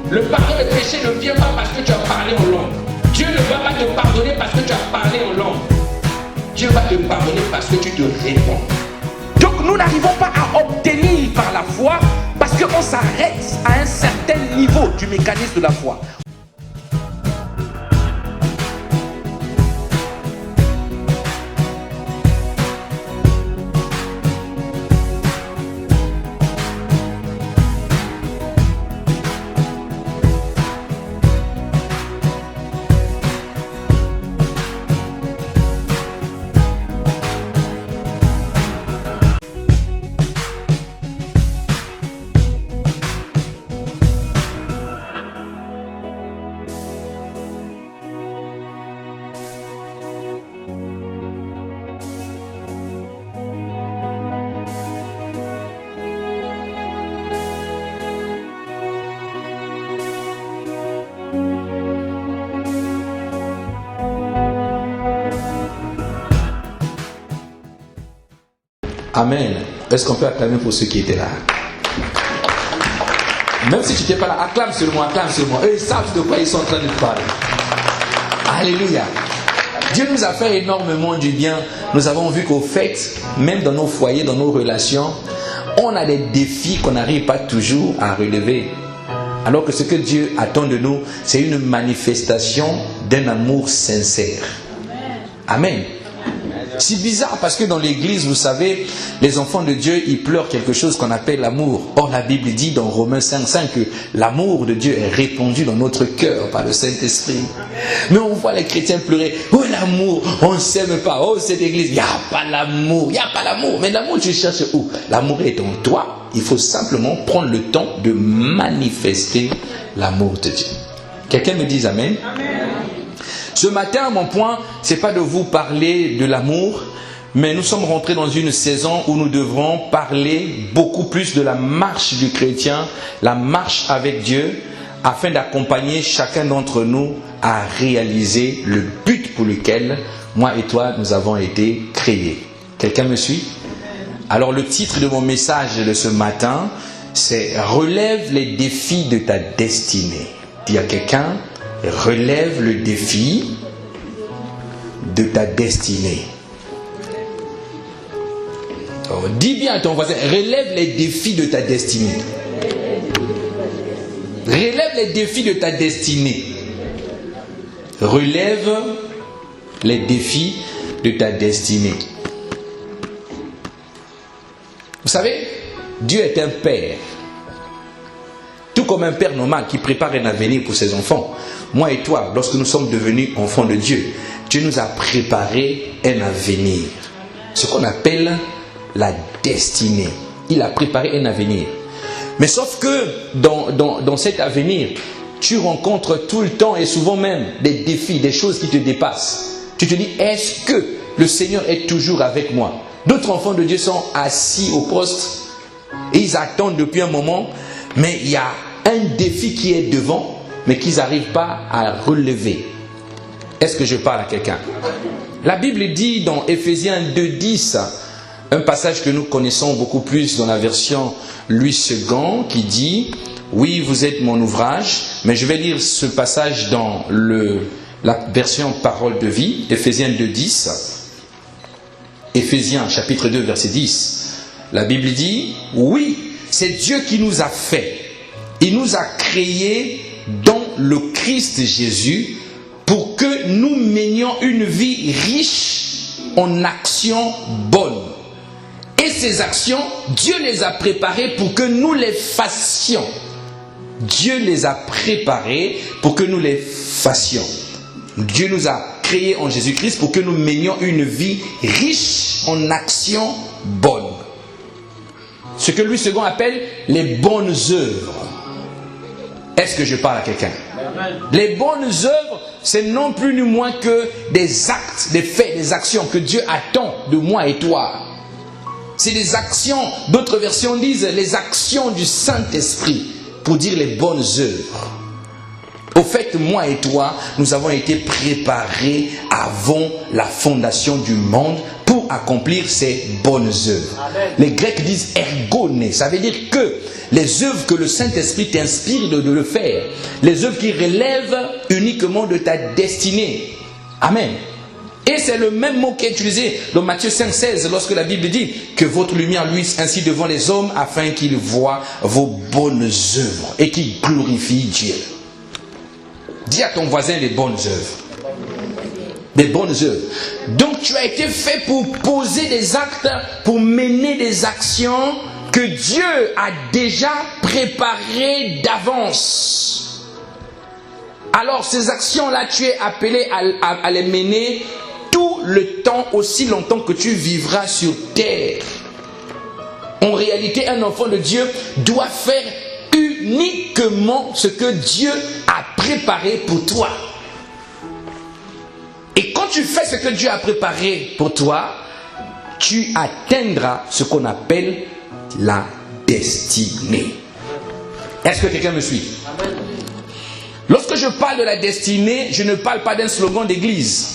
Le pardon des péchés ne vient pas parce que tu as parlé en langue. Dieu ne va pas te pardonner parce que tu as parlé en langue. Dieu va te pardonner parce que tu te réponds. Donc nous n'arrivons pas à obtenir par la foi parce qu'on s'arrête à un certain niveau du mécanisme de la foi. Amen. Est-ce qu'on peut acclamer pour ceux qui étaient là? Même si tu n'étais pas là, acclame seulement, acclame seulement. Eux, ils savent de quoi ils sont en train de te parler. Alléluia. Dieu nous a fait énormément du bien. Nous avons vu qu'au fait, même dans nos foyers, dans nos relations, on a des défis qu'on n'arrive pas toujours à relever. Alors que ce que Dieu attend de nous, c'est une manifestation d'un amour sincère. Amen. C'est bizarre parce que dans l'église, vous savez, les enfants de Dieu, ils pleurent quelque chose qu'on appelle l'amour. Or, la Bible dit dans Romains 5,5 que l'amour de Dieu est répandu dans notre cœur par le Saint-Esprit. Mais on voit les chrétiens pleurer. Oh, l'amour, on ne s'aime pas. Oh, cette église, il n'y a pas l'amour, il n'y a pas l'amour. Mais l'amour, tu cherches où? L'amour est en toi. Il faut simplement prendre le temps de manifester l'amour de Dieu. Quelqu'un me dise Amen. Amen. Ce matin, mon point, ce n'est pas de vous parler de l'amour, mais nous sommes rentrés dans une saison où nous devrons parler beaucoup plus de la marche du chrétien, la marche avec Dieu, afin d'accompagner chacun d'entre nous à réaliser le but pour lequel moi et toi, nous avons été créés. Quelqu'un me suit? Alors le titre de mon message de ce matin, c'est « Relève les défis de ta destinée ». Dis à quelqu'un, relève le défi de ta destinée. Alors, dis bien à ton voisin, relève les défis de ta destinée. Relève les défis de ta destinée. Relève les défis de ta destinée. Vous savez, Dieu est un père. Tout comme un père normal qui prépare un avenir pour ses enfants. Moi et toi, lorsque nous sommes devenus enfants de Dieu, Dieu nous a préparé un avenir. Ce qu'on appelle la destinée. Il a préparé un avenir. Mais sauf que dans cet avenir, tu rencontres tout le temps et souvent même des défis, des choses qui te dépassent. Tu te dis, est-ce que le Seigneur est toujours avec moi? D'autres enfants de Dieu sont assis au poste et ils attendent depuis un moment, mais il y a un défi qui est devant, mais qu'ils n'arrivent pas à relever. Est-ce que je parle à quelqu'un? La Bible dit dans Ephésiens 2,10, un passage que nous connaissons beaucoup plus dans la version Louis II, qui dit « Oui, vous êtes mon ouvrage », mais je vais lire ce passage dans la version Parole de vie, Ephésiens 2,10. Ephésiens chapitre 2, verset 10. La Bible dit « Oui, c'est Dieu qui nous a fait. Il nous a créés dans le Christ Jésus pour que nous menions une vie riche en actions bonnes. Et ces actions, Dieu les a préparées pour que nous les fassions. Dieu les a préparées pour que nous les fassions. Dieu nous a créés en Jésus-Christ pour que nous menions une vie riche en actions bonnes. Ce que Louis II appelle les bonnes œuvres. Est-ce que je parle à quelqu'un? Les bonnes œuvres, c'est non plus ni moins que des actes, des faits, des actions que Dieu attend de moi et toi. C'est des actions, d'autres versions disent les actions du Saint-Esprit, pour dire les bonnes œuvres. Au fait, moi et toi, nous avons été préparés avant la fondation du monde pour pour accomplir ses bonnes œuvres. Amen. Les Grecs disent ergoné, ça veut dire que les œuvres que le Saint-Esprit t'inspire de le faire, les œuvres qui relèvent uniquement de ta destinée. Amen. Et c'est le même mot qui est utilisé dans Matthieu 5,16 lorsque la Bible dit que votre lumière luise ainsi devant les hommes afin qu'ils voient vos bonnes œuvres et qu'ils glorifient Dieu. Dis à ton voisin les bonnes œuvres. Des bonnes œuvres. Donc tu as été fait pour poser des actes, pour mener des actions que Dieu a déjà préparées d'avance. Alors ces actions-là, tu es appelé à les mener tout le temps, aussi longtemps que tu vivras sur terre. En réalité, un enfant de Dieu doit faire uniquement ce que Dieu a préparé pour toi. Et quand tu fais ce que Dieu a préparé pour toi, tu atteindras ce qu'on appelle la destinée. Est-ce que quelqu'un me suit? Lorsque je parle de la destinée, je ne parle pas d'un slogan d'église.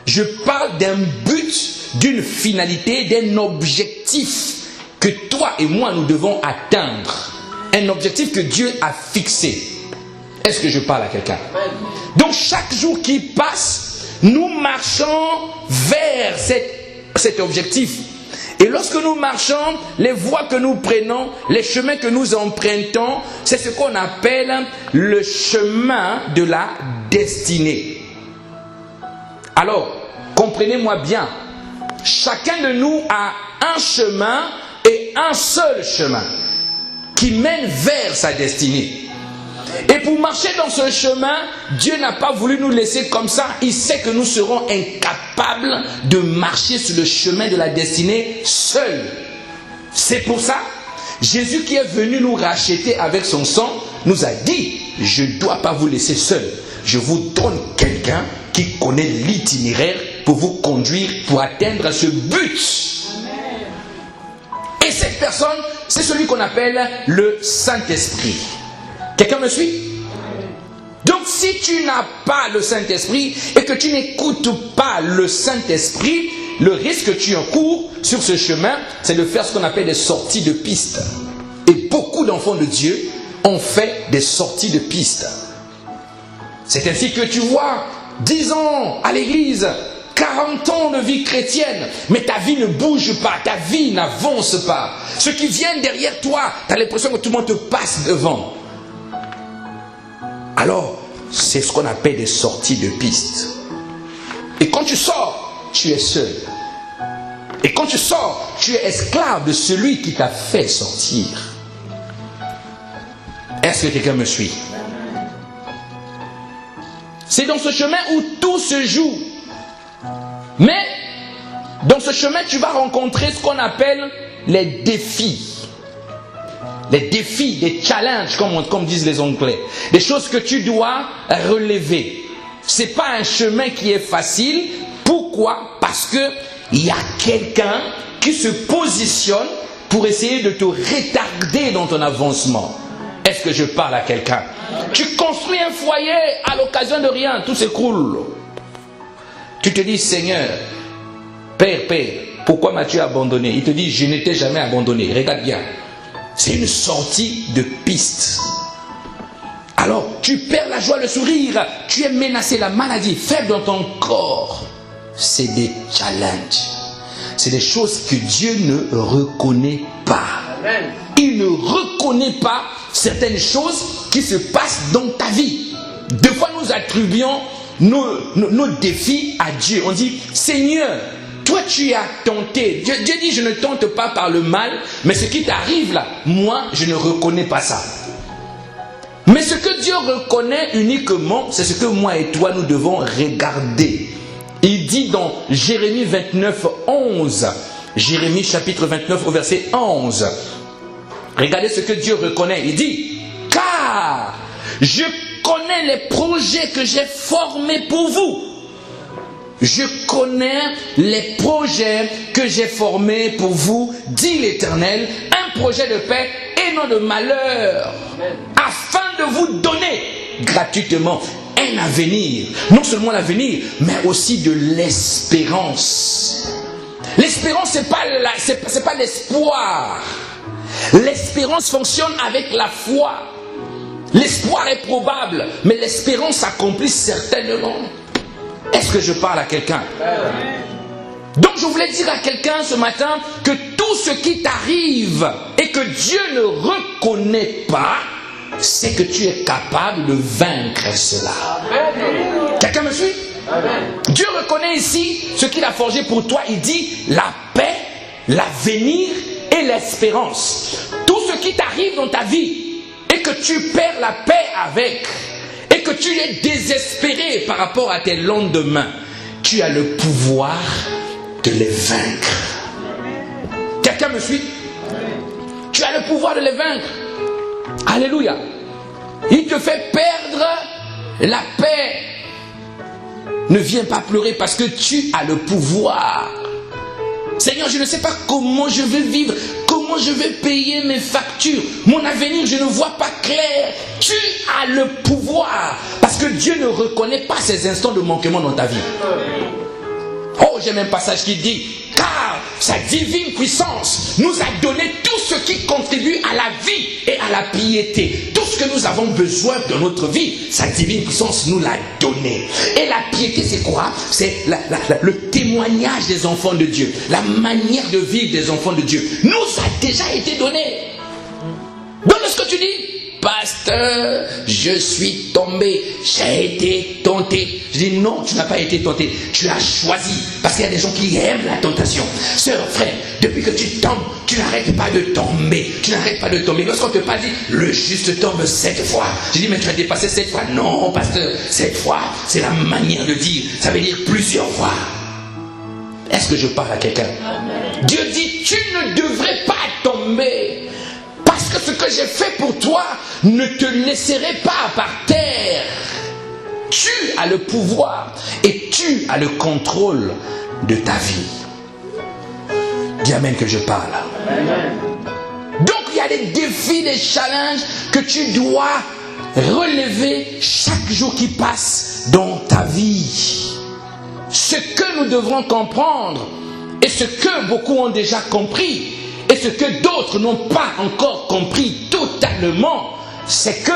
Je parle d'un but, d'une finalité, d'un objectif que toi et moi nous devons atteindre. Un objectif que Dieu a fixé. Est-ce que je parle à quelqu'un? Donc chaque jour qui passe, nous marchons vers cet objectif. Et lorsque nous marchons, les voies que nous prenons, les chemins que nous empruntons, c'est ce qu'on appelle le chemin de la destinée. Alors, comprenez-moi bien, chacun de nous a un chemin et un seul chemin qui mène vers sa destinée. Et pour marcher dans ce chemin, Dieu n'a pas voulu nous laisser comme ça. Il sait que nous serons incapables de marcher sur le chemin de la destinée seuls. C'est pour ça, Jésus qui est venu nous racheter avec son sang, nous a dit, je ne dois pas vous laisser seuls. Je vous donne quelqu'un qui connaît l'itinéraire pour vous conduire, pour atteindre ce but. Et cette personne, c'est celui qu'on appelle le Saint-Esprit. Quelqu'un me suit? Donc si tu n'as pas le Saint-Esprit et que tu n'écoutes pas le Saint-Esprit, le risque que tu encours sur ce chemin, c'est de faire ce qu'on appelle des sorties de piste. Et beaucoup d'enfants de Dieu ont fait des sorties de piste. C'est ainsi que tu vois 10 ans à l'église, 40 ans de vie chrétienne, mais ta vie ne bouge pas, ta vie n'avance pas. Ceux qui viennent derrière toi, tu as l'impression que tout le monde te passe devant. Alors, c'est ce qu'on appelle des sorties de piste. Et quand tu sors, tu es seul. Et quand tu sors, tu es esclave de celui qui t'a fait sortir. Est-ce que quelqu'un me suit? C'est dans ce chemin où tout se joue. Mais, dans ce chemin, tu vas rencontrer ce qu'on appelle les défis. Les défis, des challenges, comme disent les Anglais. Des choses que tu dois relever. Ce n'est pas un chemin qui est facile. Pourquoi? Parce qu'il y a quelqu'un qui se positionne pour essayer de te retarder dans ton avancement. Est-ce que je parle à quelqu'un? Tu construis un foyer à l'occasion de rien, tout s'écroule. Tu te dis, Seigneur, Père, pourquoi m'as-tu abandonné? Il te dit, je ne t'ai jamais abandonné. Regarde bien. C'est une sortie de piste. Alors, tu perds la joie, le sourire. Tu es menacé, la maladie, faible dans ton corps. C'est des challenges. C'est des choses que Dieu ne reconnaît pas. Amen. Il ne reconnaît pas certaines choses qui se passent dans ta vie. Des fois, nous attribuons nos défis à Dieu. On dit, Seigneur, toi tu as tenté. Dieu dit, je ne tente pas par le mal, mais ce qui t'arrive là, moi, je ne reconnais pas ça. Mais ce que Dieu reconnaît uniquement, c'est ce que moi et toi, nous devons regarder. Il dit dans Jérémie 29, 11, Jérémie chapitre 29 au verset 11, regardez ce que Dieu reconnaît. Il dit, car je connais les projets que j'ai formés pour vous. Je connais les projets que j'ai formés pour vous, dit l'Éternel, un projet de paix et non de malheur, afin de vous donner gratuitement un avenir, non seulement l'avenir, mais aussi de l'espérance. L'espérance, c'est pas l'espoir. L'espérance fonctionne avec la foi. L'espoir est probable, mais l'espérance s'accomplit certainement. Est-ce que je parle à quelqu'un? Donc je voulais dire à quelqu'un ce matin que tout ce qui t'arrive et que Dieu ne reconnaît pas, c'est que tu es capable de vaincre cela. Quelqu'un me suit? Dieu reconnaît ici ce qu'il a forgé pour toi. Il dit la paix, l'avenir et l'espérance. Tout ce qui t'arrive dans ta vie et que tu perds la paix avec, et que tu es désespéré par rapport à tes lendemains, tu as le pouvoir de les vaincre. Quelqu'un me suit? Tu as le pouvoir de les vaincre. Alléluia. Il te fait perdre la paix. Ne viens pas pleurer parce que tu as le pouvoir. Seigneur, je ne sais pas comment je vais vivre, comment je vais payer mes factures. Mon avenir, je ne vois pas clair. Tu as le pouvoir. Parce que Dieu ne reconnaît pas ces instants de manquement dans ta vie. Oh, j'aime un passage qui dit, car sa divine puissance nous a donné tout ce qui contribue à la vie et à la piété. Tout ce que nous avons besoin dans notre vie, sa divine puissance nous l'a donné. Et la piété, c'est quoi? C'est le témoignage des enfants de Dieu. La manière de vivre des enfants de Dieu nous a déjà été donné. Donne ce que tu dis. Pasteur, je suis tombé, j'ai été tenté. Je dis non, tu n'as pas été tenté, tu as choisi. Parce qu'il y a des gens qui aiment la tentation. Sœur, frère, depuis que tu tombes, tu n'arrêtes pas de tomber. Tu n'arrêtes pas de tomber. Lorsqu'on te parle, dit, le juste tombe 7 fois. Je dis, mais tu as dépassé 7 fois. Non, pasteur, 7 fois, c'est la manière de dire. Ça veut dire plusieurs fois. Est-ce que je parle à quelqu'un? Dieu dit, tu ne devrais pas tomber. Parce que ce que j'ai fait pour toi ne te laisserai pas par terre. Tu as le pouvoir et tu as le contrôle de ta vie. Dis amen que je parle. Amen. Donc il y a des défis, des challenges que tu dois relever chaque jour qui passe dans ta vie. Ce que nous devrons comprendre et ce que beaucoup ont déjà compris, et ce que d'autres n'ont pas encore compris totalement, c'est que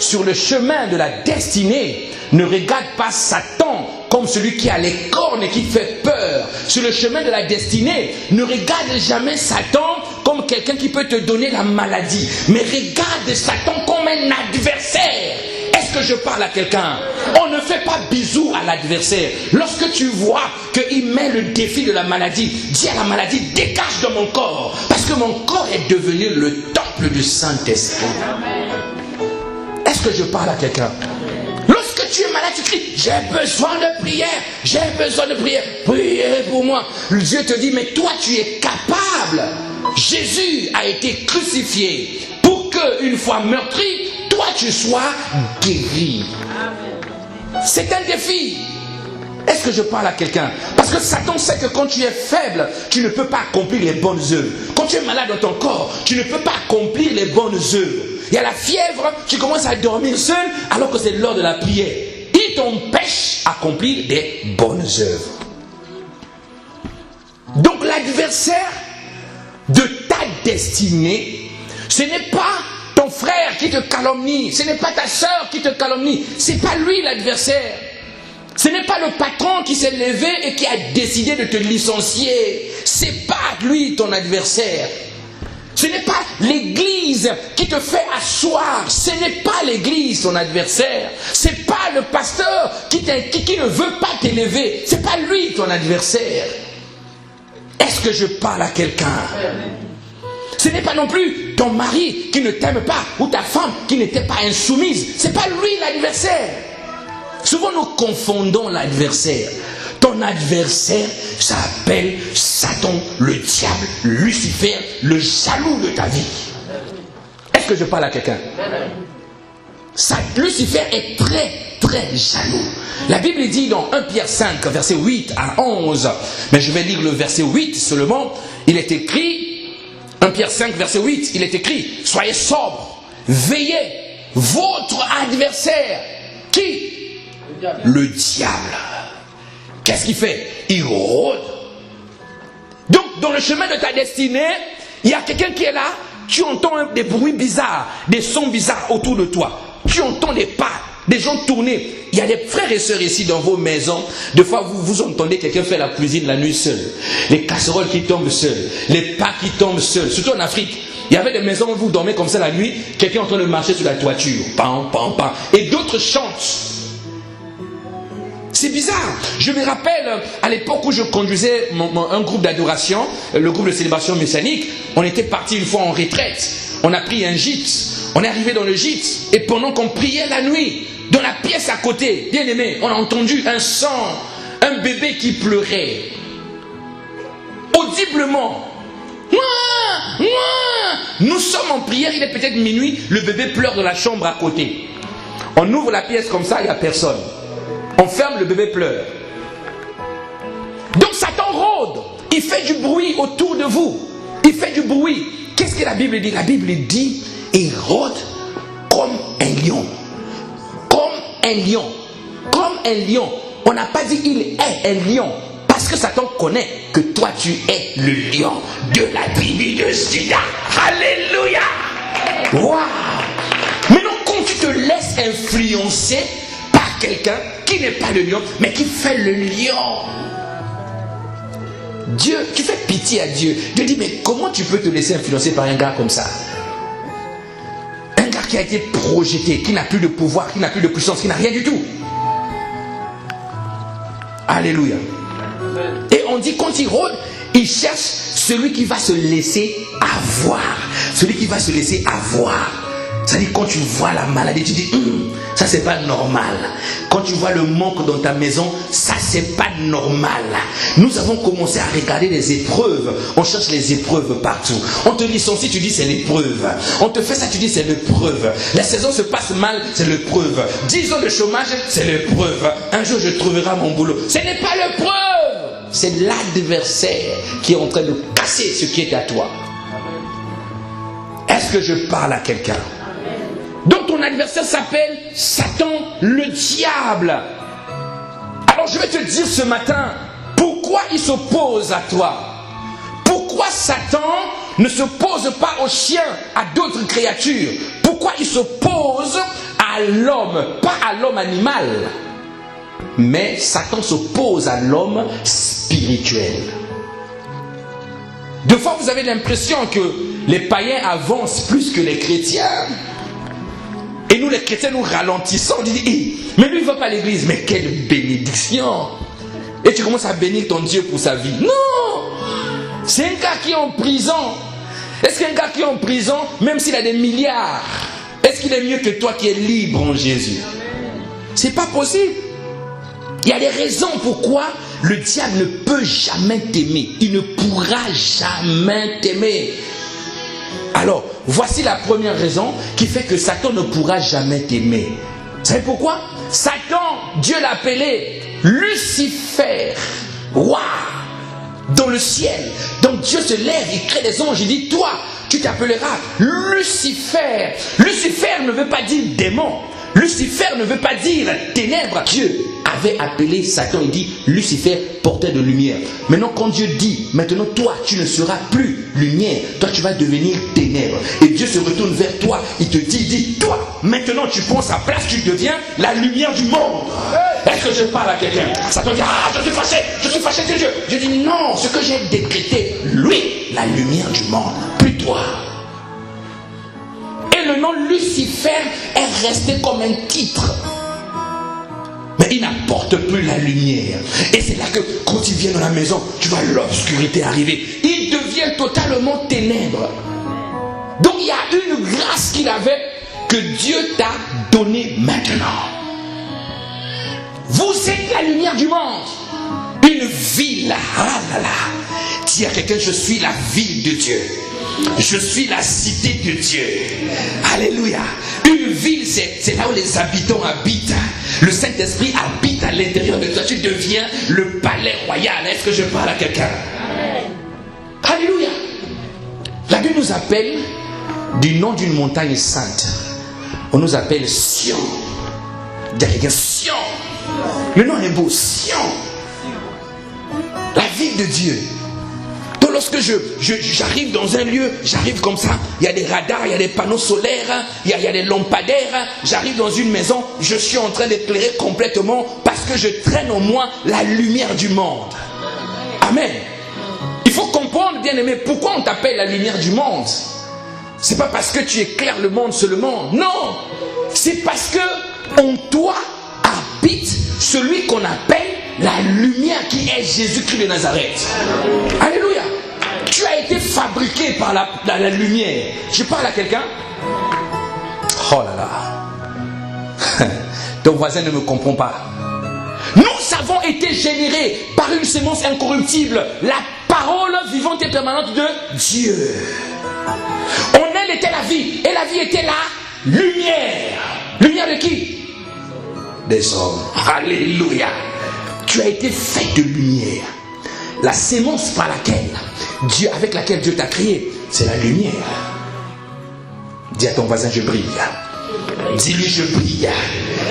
sur le chemin de la destinée, ne regarde pas Satan comme celui qui a les cornes et qui fait peur. Sur le chemin de la destinée, ne regarde jamais Satan comme quelqu'un qui peut te donner la maladie, mais regarde Satan comme un adversaire. Est-ce que je parle à quelqu'un? On ne fait pas bisous à l'adversaire. Lorsque tu vois qu'il met le défi de la maladie, dis à la maladie, dégage de mon corps. Parce que mon corps est devenu le temple du Saint-Esprit. Est-ce que je parle à quelqu'un? Lorsque tu es malade, tu cries, j'ai besoin de prière, j'ai besoin de prière. Priez pour moi. Dieu te dit, mais toi tu es capable. Jésus a été crucifié pour qu'une fois meurtri, toi tu sois guéri. C'est un défi. Est-ce que je parle à quelqu'un? Parce que Satan sait que quand tu es faible, tu ne peux pas accomplir les bonnes œuvres. Quand tu es malade dans ton corps, tu ne peux pas accomplir les bonnes œuvres. Il y a la fièvre, tu commences à dormir seul alors que c'est l'heure de la prière. Il t'empêche d'accomplir des bonnes œuvres. Donc l'adversaire de ta destinée, ce n'est pas ton frère qui te calomnie, ce n'est pas ta soeur qui te calomnie, c'est pas lui l'adversaire. Ce n'est pas le patron qui s'est levé et qui a décidé de te licencier. C'est pas lui ton adversaire. Ce n'est pas l'église qui te fait asseoir. Ce n'est pas l'église ton adversaire. C'est pas le pasteur qui ne veut pas t'élever. C'est pas lui ton adversaire. Est-ce que je parle à quelqu'un? Ce n'est pas non plus ton mari qui ne t'aime pas ou ta femme qui n'était pas insoumise. C'est pas lui l'adversaire. Souvent nous confondons l'adversaire. Ton adversaire s'appelle Satan, le diable, Lucifer, le jaloux de ta vie. Est-ce que je parle à quelqu'un? Lucifer est très très jaloux. La Bible dit dans 1 Pierre 5, verset 8 à 11, mais je vais lire le verset 8 seulement. Il est écrit, 1 Pierre 5, verset 8, il est écrit, soyez sobres, veillez, votre adversaire, qui? Le diable. Qu'est-ce qu'il fait? Il rôde dans le chemin de ta destinée, il y a quelqu'un qui est là, tu entends des bruits bizarres, des sons bizarres autour de toi. Tu entends des pas, des gens tourner. Il y a des frères et sœurs ici dans vos maisons. Des fois, vous entendez quelqu'un faire la cuisine la nuit seul. Les casseroles qui tombent seules, les pas qui tombent seuls. Surtout en Afrique. Il y avait des maisons où vous dormez comme ça la nuit, quelqu'un est en train de marcher sur la toiture. Pam, pam, pam. Et d'autres chantent. C'est bizarre. Je me rappelle, à l'époque où je conduisais un groupe d'adoration, le groupe de célébration messianique, on était parti une fois en retraite. On a pris un gîte. On est arrivé dans le gîte. Et pendant qu'on priait la nuit, dans la pièce à côté, bien aimé, on a entendu un son, un bébé qui pleurait. Audiblement. Nous sommes en prière, il est peut-être minuit, le bébé pleure dans la chambre à côté. On ouvre la pièce comme ça, il n'y a personne. On ferme, le bébé pleure. Donc Satan rôde. Il fait du bruit autour de vous. Il fait du bruit. Qu'est-ce que la Bible dit? La Bible dit, il rôde comme un lion. Comme un lion. Comme un lion. On n'a pas dit il est un lion. Parce que Satan connaît que toi tu es le lion de la tribu de Juda. Alléluia. Waouh. Maintenant quand tu te laisses influencer par quelqu'un qui n'est pas le lion, mais qui fait le lion. Dieu, tu fais pitié à Dieu. Dieu dit, mais comment tu peux te laisser influencer par un gars comme ça? Un gars qui a été projeté, qui n'a plus de pouvoir, qui n'a plus de puissance, qui n'a rien du tout. Alléluia. Et on dit, quand il rôde, il cherche celui qui va se laisser avoir. Celui qui va se laisser avoir. C'est-à-dire, quand tu vois la maladie, tu dis, ça c'est pas normal. Quand tu vois le manque dans ta maison, ça c'est pas normal. Nous avons commencé à regarder les épreuves. On cherche les épreuves partout. On te licencie, tu dis c'est l'épreuve. On te fait ça, tu dis c'est l'épreuve. La saison se passe mal, c'est l'épreuve. 10 ans de chômage, c'est l'épreuve. Un jour je trouverai mon boulot. Ce n'est pas l'épreuve. C'est l'adversaire qui est en train de casser ce qui est à toi. Est-ce que je parle à quelqu'un? Donc ton adversaire s'appelle Satan, le diable. Alors je vais te dire ce matin, pourquoi il s'oppose à toi? Pourquoi Satan ne s'oppose pas aux chiens, à d'autres créatures? Pourquoi il s'oppose à l'homme, pas à l'homme animal? Mais Satan s'oppose à l'homme spirituel. Des fois vous avez l'impression que les païens avancent plus que les chrétiens. Et nous les chrétiens nous ralentissons, on dit, mais lui il ne va pas à l'église, mais quelle bénédiction! Et tu commences à bénir ton Dieu pour sa vie. Non! C'est un gars qui est en prison. Est-ce qu'un gars qui est en prison, même s'il a des milliards, est-ce qu'il est mieux que toi qui es libre en Jésus? C'est pas possible. Il y a des raisons pourquoi le diable ne peut jamais t'aimer. Il ne pourra jamais t'aimer. Alors, voici la première raison qui fait que Satan ne pourra jamais t'aimer. Vous savez pourquoi? Satan, Dieu l'a appelé Lucifer, roi, dans le ciel. Donc Dieu se lève, il crée des anges, il dit, toi, tu t'appelleras Lucifer. Lucifer ne veut pas dire démon. Lucifer ne veut pas dire ténèbres. Dieu avait appelé Satan, il dit Lucifer, porteur de lumière. Maintenant quand Dieu dit, maintenant toi tu ne seras plus lumière, toi tu vas devenir ténèbres. Et Dieu se retourne vers toi, il te dit, toi, maintenant tu prends sa place, tu deviens la lumière du monde. Est-ce que je parle à quelqu'un? Satan dit, je suis fâché de Dieu. Je dis non, ce que j'ai décrété, lui, la lumière du monde, plus toi. Et le nom Lucifer est resté comme un titre. Mais il n'apporte plus la lumière. Et c'est là que quand il vient dans la maison, tu vois l'obscurité arriver. Il devient totalement ténèbres. Donc il y a une grâce qu'il avait que Dieu t'a donnée maintenant. Vous êtes la lumière du monde. Une ville. Ah là là. Dis à quelqu'un, je suis la ville de Dieu. Je suis la cité de Dieu. Alléluia. Une ville, c'est là où les habitants habitent. Le Saint-Esprit habite à l'intérieur de toi. Tu deviens le palais royal. Est-ce que je parle à quelqu'un? Alléluia. La Bible nous appelle du nom d'une montagne sainte. On nous appelle Sion. Dis à quelqu'un, Sion. Le nom est beau, Sion. La ville de Dieu. Dans lorsque j'arrive dans un lieu, j'arrive comme ça, il y a des radars, il y a des panneaux solaires, il y a des lampadaires, j'arrive dans une maison, je suis en train d'éclairer complètement parce que je traîne au moins la lumière du monde. Amen. Il faut comprendre, bien aimé, pourquoi on t'appelle la lumière du monde. C'est pas parce que tu éclaires le monde seulement. Non. C'est parce que en toi habite celui qu'on appelle la lumière qui est Jésus-Christ de Nazareth. Alléluia. Tu as été fabriqué par la lumière. Je parle à quelqu'un. Oh là là. Ton voisin ne me comprend pas. Nous avons été générés par une sémence incorruptible, la parole vivante et permanente de Dieu. En elle était la vie, et la vie était la lumière. Lumière de qui? Des hommes. Alléluia. Tu as été fait de lumière. La sémence avec laquelle Dieu t'a créé, c'est la lumière. Dis à ton voisin, je brille. Dis-lui, je brille.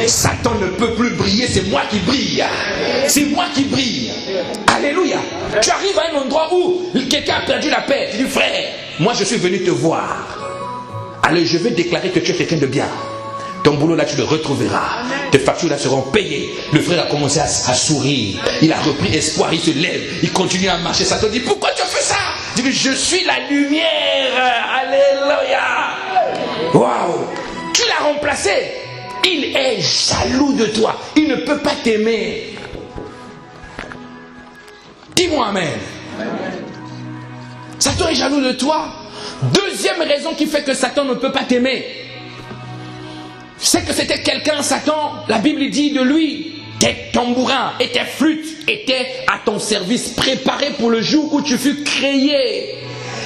Satan ne peut plus briller, c'est moi qui brille. C'est moi qui brille. Alléluia. Tu arrives à un endroit où quelqu'un a perdu la paix. Tu dis, frère, moi je suis venu te voir. Allez, je vais déclarer que tu es quelqu'un de bien. Ton boulot là, tu le retrouveras. Tes factures là seront payées. Le frère a commencé à sourire. Il a repris espoir, il se lève. Il continue à marcher. Satan dit, pourquoi tu fais ça? Dis-lui, je suis la lumière. Alléluia. Waouh. Tu l'as remplacé. Il est jaloux de toi. Il ne peut pas t'aimer. Dis-moi amen. Satan est jaloux de toi. Deuxième raison qui fait que Satan ne peut pas t'aimer, c'est que c'était quelqu'un, Satan, la Bible dit de lui, tes tambourins et tes flûtes étaient à ton service, préparés pour le jour où tu fus créé.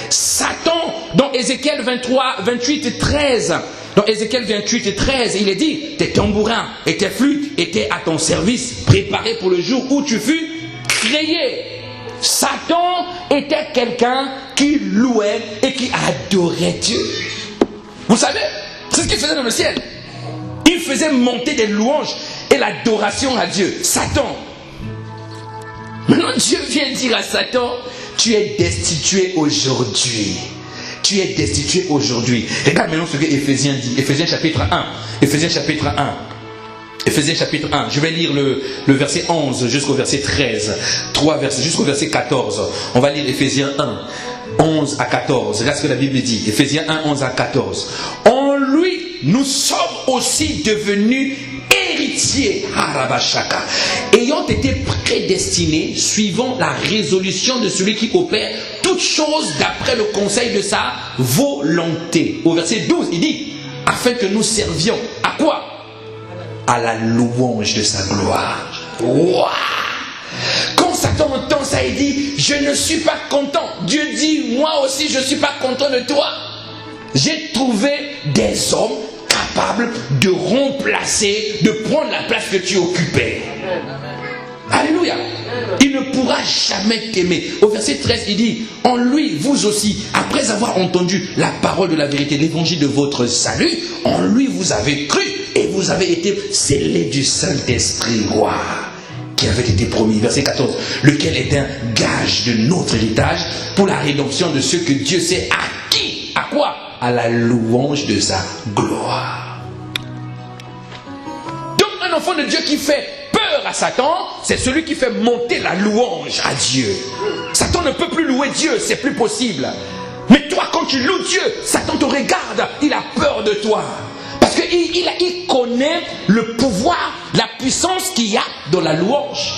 Satan, dans Ézéchiel 28 et 13, dans Ézéchiel 28 et 13, il est dit, tes tambourins et tes flûtes étaient à ton service, préparés pour le jour où tu fus créé. Satan était quelqu'un qui louait et qui adorait Dieu. Vous savez, c'est ce qu'il faisait dans le ciel. Il faisait monter des louanges et l'adoration à Dieu. Satan. Maintenant, Dieu vient dire à Satan, tu es destitué aujourd'hui. Tu es destitué aujourd'hui. Regarde maintenant ce que Éphésiens dit. Éphésiens chapitre 1. Éphésiens chapitre 1. Éphésiens chapitre 1. Je vais lire le verset 11 jusqu'au verset 13. 3 versets jusqu'au verset 14. On va lire Éphésiens 1. 11 à 14. Regarde ce que la Bible dit. Éphésiens 1, 11 à 14. En lui, nous sommes aussi devenus héritiers, Harabashaka, ayant été prédestinés, suivant la résolution de celui qui opère toutes choses d'après le conseil de sa volonté. Au verset 12, il dit, afin que nous servions à quoi? À la louange de sa gloire. Wow! Quand Satan entend ça, il dit, je ne suis pas content. Dieu dit, moi aussi je ne suis pas content de toi. J'ai trouvé des hommes capables de remplacer, de prendre la place que tu occupais. Alléluia. Il ne pourra jamais t'aimer. Au verset 13, il dit, en lui, vous aussi, après avoir entendu la parole de la vérité, l'évangile de votre salut, en lui vous avez cru et vous avez été scellés du Saint-Esprit, qui avait été promis. Verset 14, lequel est un gage de notre héritage pour la rédemption de ceux que Dieu s'est acquis. À quoi? À la louange de sa gloire. Donc un enfant de Dieu qui fait peur à Satan, c'est celui qui fait monter la louange à Dieu. Satan ne peut plus louer Dieu, c'est plus possible. Mais toi, quand tu loues Dieu, Satan te regarde, il a peur de toi. Parce qu'il connaît le pouvoir, la puissance qu'il y a dans la louange.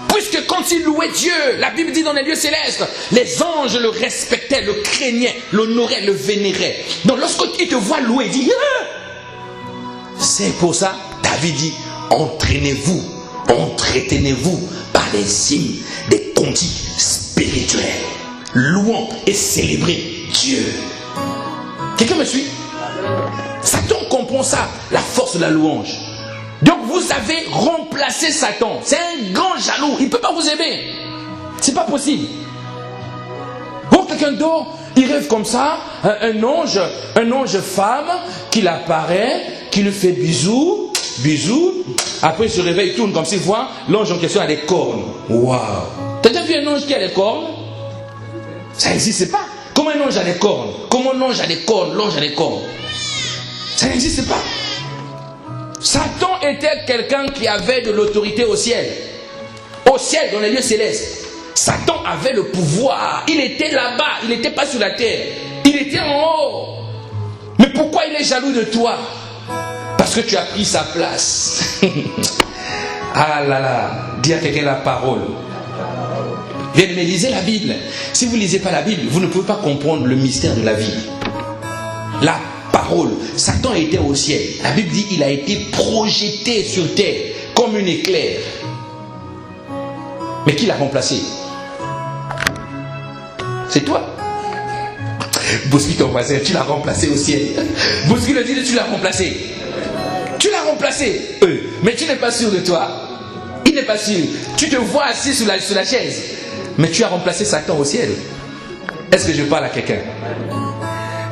Puisque quand il louait Dieu, la Bible dit dans les lieux célestes, les anges le respectaient, le craignaient, l'honoraient, le vénéraient. Donc lorsqu'il te voit louer, il dit, c'est pour ça, David dit, entraînez-vous, entretenez-vous par les hymnes, des cantiques spirituels, louant et célébrez Dieu. Quelqu'un me suit? Satan comprend ça, la force de la louange. Donc vous avez remplacé Satan. C'est un grand jaloux. Il ne peut pas vous aimer. C'est pas possible. Quand quelqu'un dort, il rêve comme ça, un ange femme qui l'apparaît, qui lui fait bisous, bisous. Après il se réveille, il tourne comme s'il voit l'ange en question a des cornes. Waouh! T'as déjà vu un ange qui a des cornes? Ça n'existe pas. Comment un ange a des cornes? Comment un ange a des cornes? L'ange a des cornes. Ça n'existe pas. Satan était quelqu'un qui avait de l'autorité au ciel. Au ciel, dans les lieux célestes. Satan avait le pouvoir. Il était là-bas. Il n'était pas sur la terre. Il était en haut. Mais pourquoi il est jaloux de toi? Parce que tu as pris sa place. Ah là là. Dis à quelqu'un la parole. Bien-aimés, lisez la Bible. Si vous ne lisez pas la Bible, vous ne pouvez pas comprendre le mystère de la vie. La parole. Satan était au ciel. La Bible dit qu'il a été projeté sur terre comme une éclair. Mais qui l'a remplacé? C'est toi. Bouscule ton voisin, tu l'as remplacé au ciel. Bouscule le dit, tu l'as remplacé. Tu l'as remplacé. Mais tu n'es pas sûr de toi. Il n'est pas sûr. Tu te vois assis sur la chaise. Mais tu as remplacé Satan au ciel. Est-ce que je parle à quelqu'un?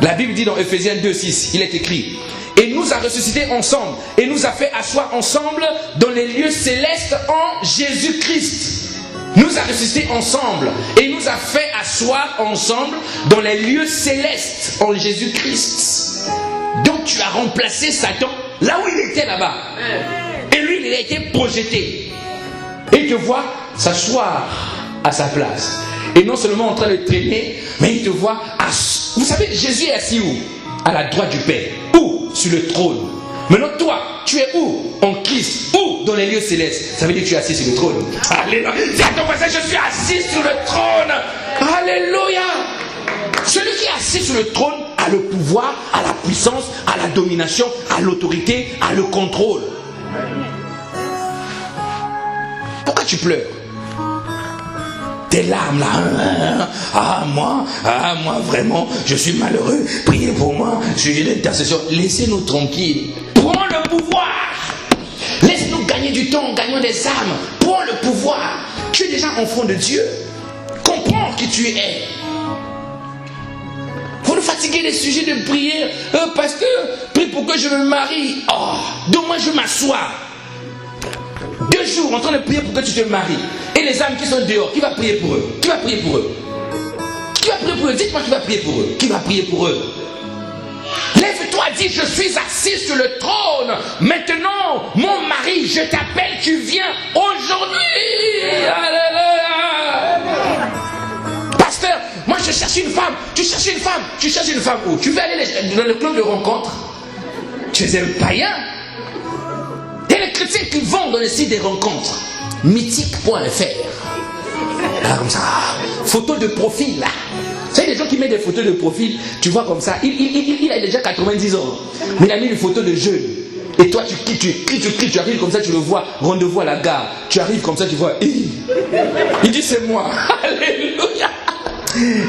La Bible dit dans Ephésiens 2:6, il est écrit: et nous a ressuscités ensemble et nous a fait asseoir ensemble dans les lieux célestes en Jésus-Christ. Nous a ressuscités ensemble et nous a fait asseoir ensemble dans les lieux célestes en Jésus-Christ. Donc tu as remplacé Satan là où il était là-bas. Et lui, il a été projeté. Et il te voit s'asseoir à sa place. Et non seulement en train de traîner, mais il te voit assis. Vous savez, Jésus est assis où? À la droite du Père. Où? Sur le trône. Maintenant, toi, tu es où? En Christ. Où? Dans les lieux célestes. Ça veut dire que tu es assis sur le trône. Alléluia. Dis à ton voisin, je suis assis sur le trône. Alléluia. Celui qui est assis sur le trône a le pouvoir, a la puissance, a la domination, a l'autorité, a le contrôle. Pourquoi tu pleures? Tes larmes là, moi vraiment, je suis malheureux, priez pour moi, sujet d'intercession. Laissez-nous tranquilles. Prends le pouvoir. Laisse-nous gagner du temps, gagnons des âmes. Prends le pouvoir. Tu es déjà enfant de Dieu. Comprends qui tu es. Vous nous fatiguez des sujets de prière. Pasteur, prie pour que je me marie. Oh, donc moi je m'assois. 2 jours en train de prier pour que tu te maries. Et les âmes qui sont dehors, qui va prier pour eux? Qui va prier pour eux? Qui va prier pour eux? Dites-moi qui va prier pour eux. Qui va prier pour eux? Lève-toi, dis, je suis assis sur le trône. Maintenant, mon mari, je t'appelle, tu viens aujourd'hui. Alléluia. Pasteur, moi je cherche une femme. Tu cherches une femme. Tu cherches une femme où? Tu veux aller dans le club de rencontre? Tu es un païen. Il y a les chrétiens qui vont dans le site des rencontres. Mythique.fr. Là, comme ça. Photos de profil, là. Vous savez, les gens qui mettent des photos de profil, tu vois comme ça. Il a déjà 90 ans. Mais il a mis une photo de jeune. Et toi, tu arrives comme ça, tu le vois. Rendez-vous à la gare. Tu arrives comme ça, tu vois. Il dit, c'est moi. Alléluia.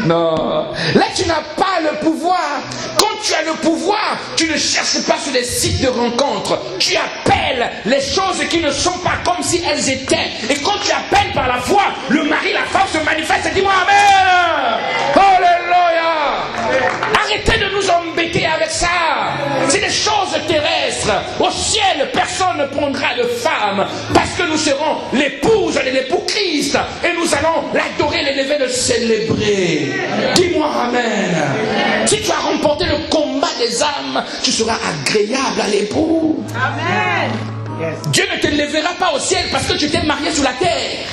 Non. Là, tu n'as pas le pouvoir. Quand tu as le pouvoir, tu ne cherches pas sur des sites de rencontres. Tu appelles les choses qui ne sont pas comme si elles étaient. Et quand tu appelles par la foi, le mari, la femme se manifeste et dis-moi Amen. Alléluia. Arrêtez de nous embêter avec ça. C'est des choses terrestres. Au ciel, personne ne prendra de femme parce que nous serons l'épouse de l'époux Christ et nous allons l'adorer, l'élever, le célébrer. Dis-moi Amen. Si tu as remporté le combat des âmes, tu seras agréable à l'époux. Amen. Dieu ne te lèvera pas au ciel parce que tu t'es marié sur la terre.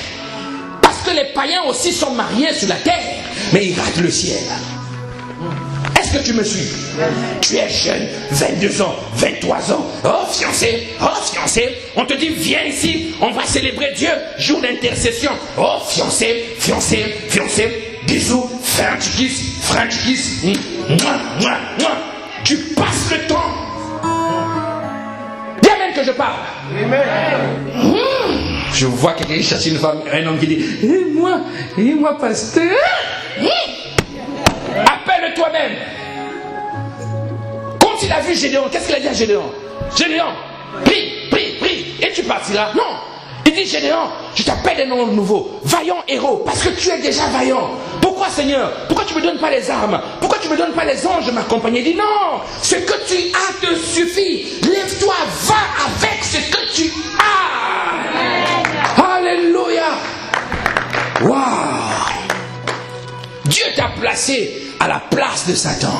Parce que les païens aussi sont mariés sur la terre, mais ils ratent le ciel. Est-ce que tu me suis? Tu es jeune, 22 ans, 23 ans. Oh fiancé, on te dit viens ici, on va célébrer Dieu, jour d'intercession. Oh fiancé, bisous, French kiss. Tu passes le temps. Dis amen que je parle. Amen. Je vois quelqu'un qui cherche une femme, un homme qui dit et moi pasteur. Appelle toi-même. Quand il a vu Gédéon, qu'est-ce qu'il a dit à Gédéon? Gédéon, prie, et tu partiras. Non, il dit Gédéon, je t'appelle un nom nouveau, vaillant héros, parce que tu es déjà vaillant. Pourquoi Seigneur? Pourquoi tu ne me donnes pas les armes? Pourquoi tu ne me donnes pas les anges de m'accompagner? Il dit non, ce que tu as te suffit. Lève-toi, va avec ce que tu as. Alléluia. Waouh. Dieu t'a placé à la place de Satan.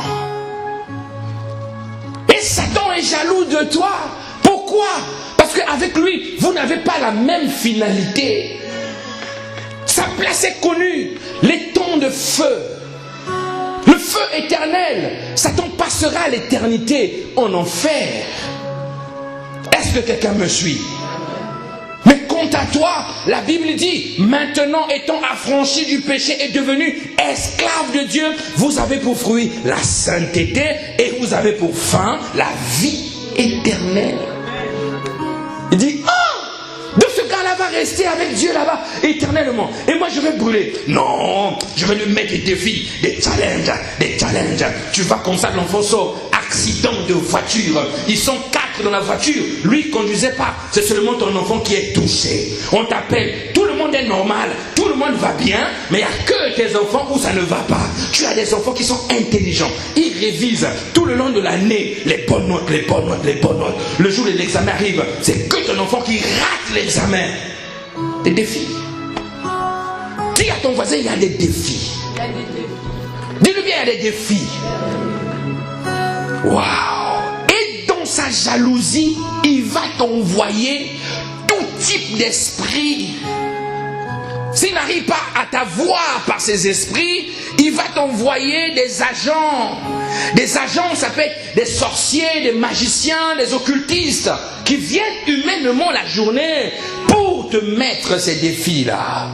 Et Satan est jaloux de toi. Pourquoi? Parce qu'avec lui, vous n'avez pas la même finalité. Sa place est connue. Les temps de feu. Le feu éternel. Satan passera l'éternité en enfer. Est-ce que quelqu'un me suit? Mais quant à toi, la Bible dit, maintenant étant affranchi du péché et devenu esclave de Dieu, vous avez pour fruit la sainteté et vous avez pour fin la vie éternelle. Il dit, de ce gars-là va rester avec Dieu là-bas éternellement. Et moi je vais brûler. Non, je vais lui mettre des défis, des challenges. Tu vas comme ça, l'enfant sort. Accident de voiture. Ils sont 4 dans la voiture. Lui il conduisait pas. C'est seulement ton enfant qui est touché. On t'appelle. Tout le monde est normal. Tout le monde va bien. Mais il n'y a que tes enfants où ça ne va pas. Tu as des enfants qui sont intelligents. Ils révisent tout le long de l'année. Les bonnes notes. Le jour où l'examen arrive, c'est que ton enfant qui rate l'examen. Des défis. Dis à ton voisin, il y a des défis. Dis-lui bien, il y a des défis. Waouh! Et dans sa jalousie, il va t'envoyer tout type d'esprit. S'il n'arrive pas à t'avoir par ces esprits, il va t'envoyer des agents. Des agents, ça peut être des sorciers, des magiciens, des occultistes, qui viennent humainement la journée pour te mettre ces défis-là.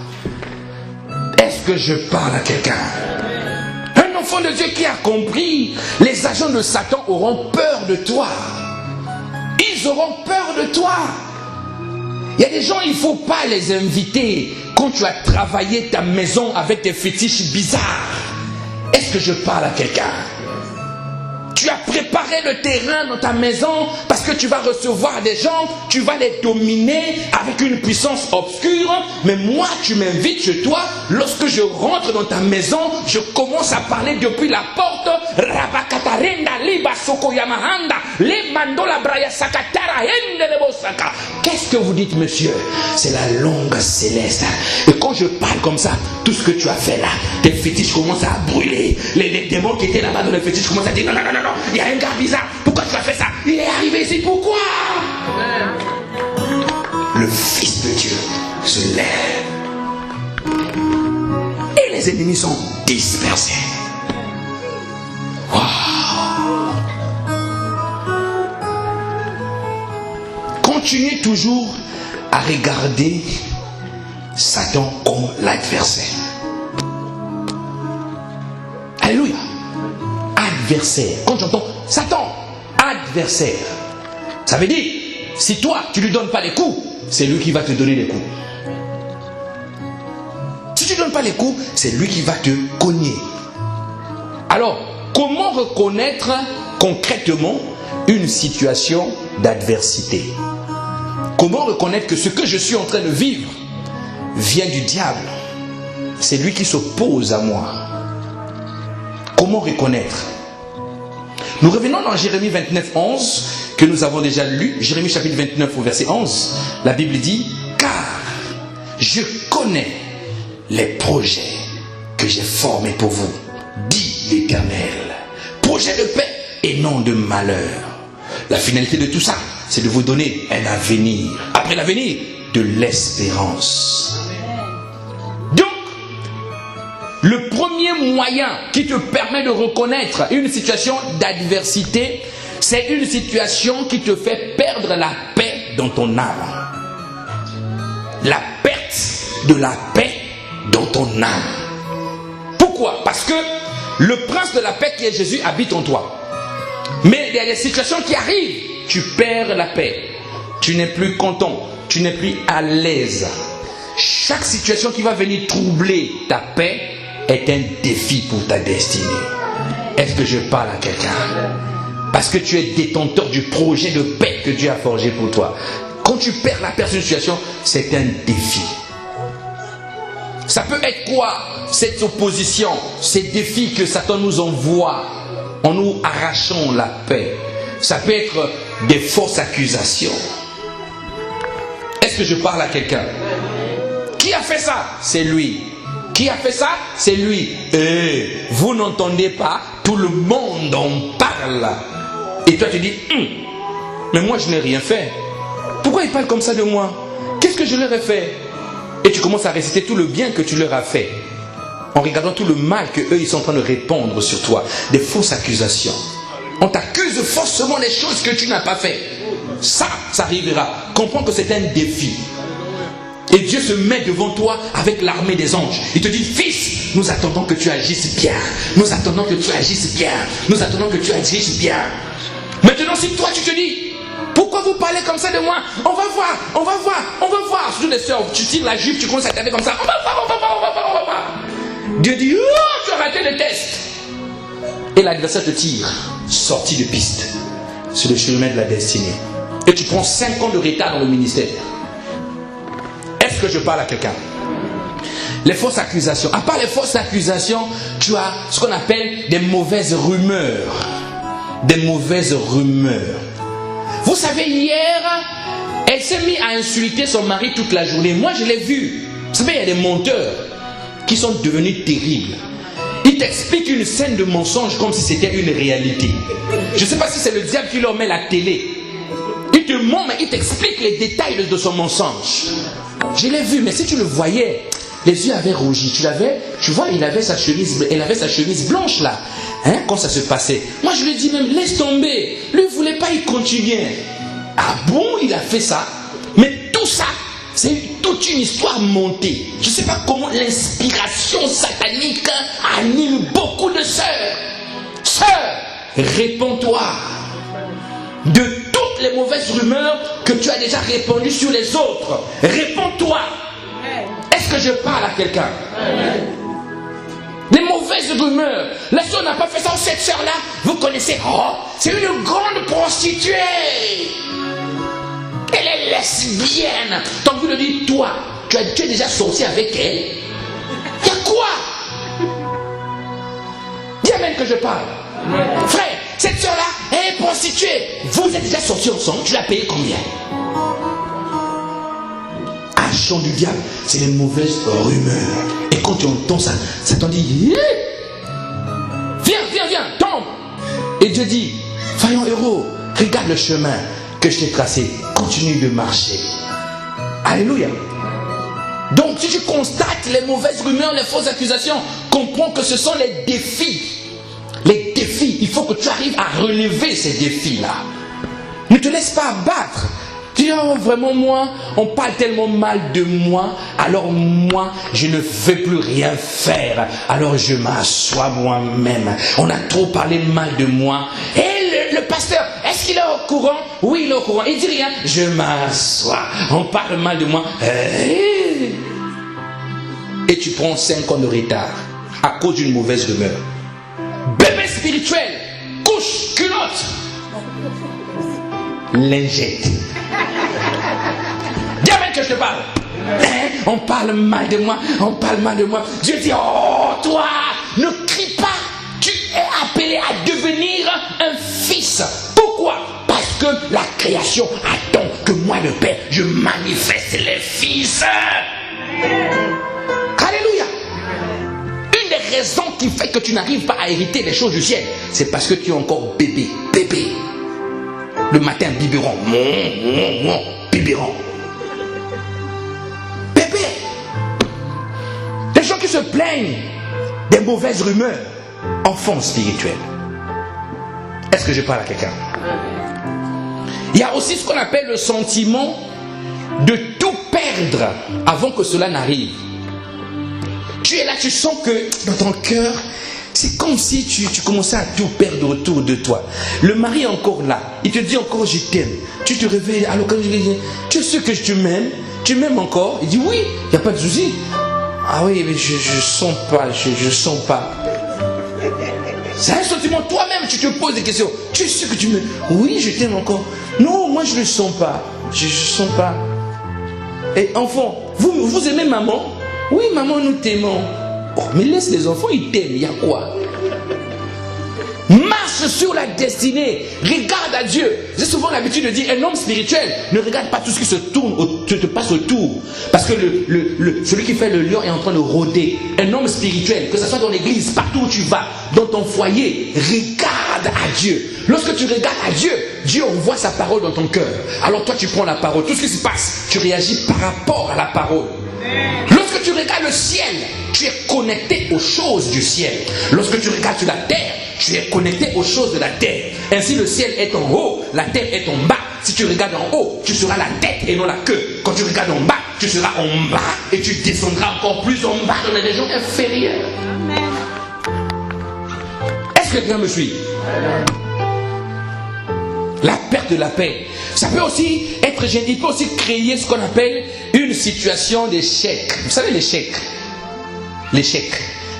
Est-ce que je parle à quelqu'un? Un enfant de Dieu qui a compris, les agents de Satan auront peur de toi. Ils auront peur de toi. Il y a des gens, il ne faut pas les inviter quand tu as travaillé ta maison avec des fétiches bizarres. Est-ce que je parle à quelqu'un? Tu as préparé le terrain dans ta maison parce que tu vas recevoir des gens, tu vas les dominer avec une puissance obscure. Mais moi, tu m'invites chez toi. Lorsque je rentre dans ta maison, je commence à parler depuis la porte. Qu'est-ce que vous dites, monsieur? C'est la langue céleste. Et quand je parle comme ça, tout ce que tu as fait là, tes fétiches commencent à brûler. Les démons qui étaient là-bas dans les fétiches commencent à dire non, il y a un gars bizarre. Pourquoi tu as fait ça? Il est arrivé ici. Pourquoi? Le Fils de Dieu se lève. Et les ennemis sont dispersés. Wow. Continuez toujours à regarder Satan comme l'adversaire. Alléluia. Adversaire. Quand j'entends Satan, adversaire, ça veut dire, si toi, tu ne lui donnes pas les coups, c'est lui qui va te donner les coups. Si tu ne donnes pas les coups, c'est lui qui va te cogner. Alors, comment reconnaître concrètement une situation d'adversité? Comment reconnaître que ce que je suis en train de vivre vient du diable? C'est lui qui s'oppose à moi. Comment reconnaître? Nous revenons dans Jérémie 29, 11, que nous avons déjà lu. Jérémie chapitre 29 au verset 11. La Bible dit, car je connais les projets que j'ai formés pour vous, dit l'Éternel. Projets de paix et non de malheur. La finalité de tout ça, c'est de vous donner un avenir. Après l'avenir, de l'espérance. Donc, le premier moyen qui te permet de reconnaître une situation d'adversité, c'est une situation qui te fait perdre la paix dans ton âme. La perte de la paix dans ton âme. Pourquoi? Parce que le prince de la paix qui est Jésus habite en toi. Mais il y a des situations qui arrivent, tu perds la paix. Tu n'es plus content, tu n'es plus à l'aise. Chaque situation qui va venir troubler ta paix est un défi pour ta destinée. Est-ce que je parle à quelqu'un? Parce que tu es détenteur du projet de paix que Dieu a forgé pour toi. Quand tu perds la paix sur une situation, c'est un défi. Ça peut être quoi? Cette opposition, ces défis que Satan nous envoie en nous arrachant la paix. Ça peut être des fausses accusations. Est-ce que je parle à quelqu'un? Qui a fait ça? C'est lui. Qui a fait ça? C'est lui. Vous n'entendez pas? Tout le monde en parle. Et toi tu dis, mais moi je n'ai rien fait. Pourquoi ils parlent comme ça de moi? Qu'est-ce que je leur ai fait? Et tu commences à réciter tout le bien que tu leur as fait, en regardant tout le mal que eux ils sont en train de répandre sur toi, des fausses accusations. On t'accuse faussement des choses que tu n'as pas fait. Ça arrivera. Comprends que c'est un défi. Et Dieu se met devant toi avec l'armée des anges. Il te dit, fils, nous attendons que tu agisses bien. Nous attendons que tu agisses bien. Nous attendons que tu agisses bien. Maintenant, si toi tu te dis, pourquoi vous parlez comme ça de moi? On va voir, on va voir, on va voir. Surtout les sœurs, tu tires la jupe, tu commences à taper comme ça. On va voir, on va voir, on va voir, on va voir. Dieu dit, oh, tu as raté le test. Et l'adversaire te tire, sorti de piste, sur le chemin de la destinée. Et tu prends 5 ans de retard dans le ministère. Est-ce que je parle à quelqu'un? Les fausses accusations. À part les fausses accusations, tu as ce qu'on appelle des mauvaises rumeurs. Des mauvaises rumeurs. Vous savez, hier, elle s'est mise à insulter son mari toute la journée. Moi, je l'ai vu. Vous savez, il y a des menteurs qui sont devenus terribles. Ils t'expliquent une scène de mensonge comme si c'était une réalité. Je ne sais pas si c'est le diable qui leur met la télé. Il te ment, mais il t'explique les détails de son mensonge. Je l'ai vu, mais si tu le voyais, les yeux avaient rougi. Tu vois, elle avait sa chemise blanche là. Hein, quand ça se passait. Moi, je lui dis même, laisse tomber. Lui, il ne voulait pas y continuer. Ah bon, il a fait ça? Mais tout ça, c'est toute une histoire montée. Je ne sais pas comment l'inspiration satanique anime beaucoup de sœurs. Sœurs, réponds-toi de toutes les mauvaises rumeurs que tu as déjà répandues sur les autres. Réponds-toi. Est-ce que je parle à quelqu'un? Les mauvaises rumeurs. La sœur n'a pas fait ça. Cette sœur-là, vous connaissez, c'est une grande prostituée. Elle est lesbienne. Tant que vous le dites, toi, tu es déjà sorti avec elle. Il y a quoi? Dis amen que je parle. Frère, cette sœur-là, elle est prostituée. Vous êtes déjà sortis ensemble. Tu l'as payé combien? Agent du diable, c'est les mauvaises rumeurs. Et quand tu entends ça, ça t'en dit, viens, tombe. Et Dieu dit, vaillant héros, regarde le chemin que je t'ai tracé, continue de marcher. Alléluia. Donc si tu constates les mauvaises rumeurs, les fausses accusations, comprends que ce sont les défis. Les défis, il faut que tu arrives à relever ces défis-là. Ne te laisse pas abattre. Tu dis, oh, vraiment moi, on parle tellement mal de moi, alors moi, je ne veux plus rien faire. Alors je m'assois moi-même. On a trop parlé mal de moi. Et le pasteur, est-ce qu'il est au courant? Oui, il est au courant. Il dit rien. Je m'assois. On parle mal de moi. Et tu prends 5 ans de retard à cause d'une mauvaise rumeur. Bébé spirituel, couche, culotte, lingette. Dis amen que je te parle. On parle mal de moi, on parle mal de moi. Dieu dit, oh toi, ne crie pas. Tu es appelé à devenir un fils. Pourquoi? Parce que la création attend que moi le Père, je manifeste les fils. Alléluia. Une des raisons qui fait que tu n'arrives pas à hériter les choses du ciel, c'est parce que tu es encore bébé. Le matin, biberon. Biberon. Bébé. Les gens qui se plaignent des mauvaises rumeurs, enfants spirituels. Est-ce que je parle à quelqu'un? Il y a aussi ce qu'on appelle le sentiment de tout perdre avant que cela n'arrive. Tu es là, tu sens que dans ton cœur, c'est comme si tu commençais à tout perdre autour de toi. Le mari est encore là. Il te dit encore je t'aime. Tu te réveilles à l'occasion. Tu es sûr que tu m'aimes? Tu m'aimes encore? Il dit oui, il n'y a pas de souci. Ah oui, mais je sens pas. Je sens pas. C'est un sentiment. Toi-même, tu te poses des questions. Tu es sûr que tu m'aimes? Oui, je t'aime encore. Non, moi je ne le sens pas. Je ne sens pas. Et enfant, vous aimez maman? Oui, maman, nous t'aimons. Oh, mais laisse les enfants, ils t'aiment, il y a quoi? Marche Concentre sur la destinée. Regarde à Dieu. J'ai souvent l'habitude de dire, un homme spirituel ne regarde pas tout ce qui se te passe autour. Parce que celui qui fait le lion est en train de rôder. Un homme spirituel, que ce soit dans l'église, partout où tu vas, dans ton foyer, regarde à Dieu. Lorsque tu regardes à Dieu, Dieu envoie sa parole dans ton cœur. Alors toi tu prends la parole. Tout ce qui se passe, tu réagis par rapport à la parole. Lorsque tu regardes le ciel, tu es connecté aux choses du ciel. Lorsque tu regardes sur la terre, tu es connecté aux choses de la terre. Ainsi le ciel est en haut, la terre est en bas. Si tu regardes en haut, tu seras la tête et non la queue. Quand tu regardes en bas, tu seras en bas et tu descendras encore plus en bas dans les régions inférieures. Amen. Est-ce que quelqu'un me suit? Amen. La perte de la paix. Ça peut aussi être gênant. Il peut aussi créer ce qu'on appelle une situation d'échec. Vous savez l'échec? L'échec.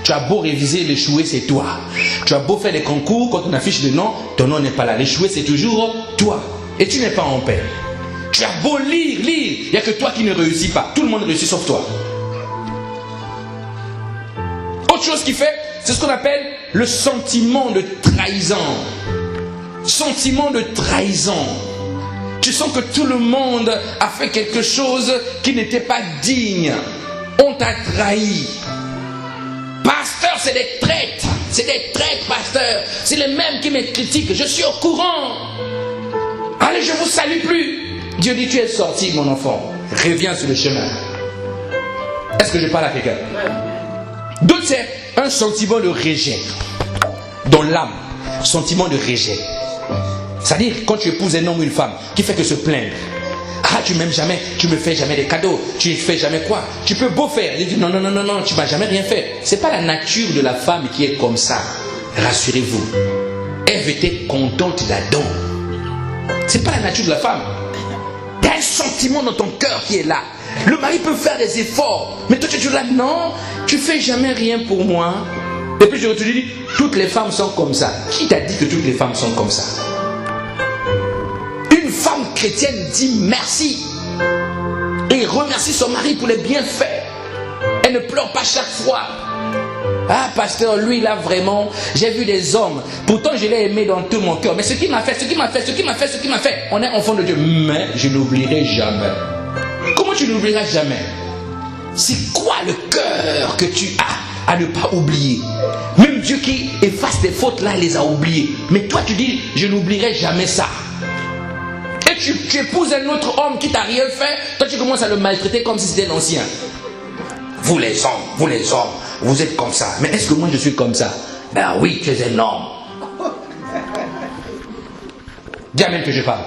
Tu as beau réviser, l'échouer c'est toi. Tu as beau faire des concours, quand on affiche le nom, ton nom n'est pas là. L'échouer c'est toujours toi. Et tu n'es pas en paix. Tu as beau lire, il n'y a que toi qui ne réussis pas. Tout le monde réussit sauf toi. Autre chose qui fait, c'est ce qu'on appelle le sentiment de trahison. Sentiment de trahison. Tu sens que tout le monde a fait quelque chose qui n'était pas digne. On t'a trahi. Pasteur, c'est des traîtres. C'est des traîtres, pasteur. C'est les mêmes qui me critiquent. Je suis au courant. Allez, je ne vous salue plus. Dieu dit, tu es sorti, mon enfant. Reviens sur le chemin. Est-ce que je parle à quelqu'un? D'autres, c'est un sentiment de rejet. Dans l'âme. Sentiment de rejet. C'est-à-dire, quand tu épouses un homme ou une femme qui fait que se plaindre. Ah, tu m'aimes jamais, tu me fais jamais des cadeaux, tu ne fais jamais quoi. Tu peux beau faire, il dit non, tu m'as jamais rien fait. C'est pas la nature de la femme qui est comme ça. Rassurez-vous. Ève était contente d'Adam. C'est pas la nature de la femme. Il y a un sentiment dans ton cœur qui est là. Le mari peut faire des efforts, mais toi tu es là, non, tu fais jamais rien pour moi. Et puis je te dis, toutes les femmes sont comme ça. Qui t'a dit que toutes les femmes sont comme ça? Une femme chrétienne dit merci et remercie son mari pour les bienfaits. Elle ne pleure pas chaque fois. Ah pasteur, lui là vraiment, j'ai vu des hommes, pourtant je l'ai aimé dans tout mon cœur, mais ce qui m'a fait, on est enfant de Dieu, mais je n'oublierai jamais. Comment tu n'oublieras jamais? C'est quoi le cœur que tu as à ne pas oublier? Même Dieu qui efface tes fautes là, il les a oubliées, mais toi tu dis, je n'oublierai jamais ça. Et tu épouses un autre homme qui t'a rien fait, toi tu commences à le maltraiter comme si c'était l'ancien. Vous les hommes, vous êtes comme ça. Mais est-ce que moi je suis comme ça? Ben oui, tu es un homme. Dis amen que je parle.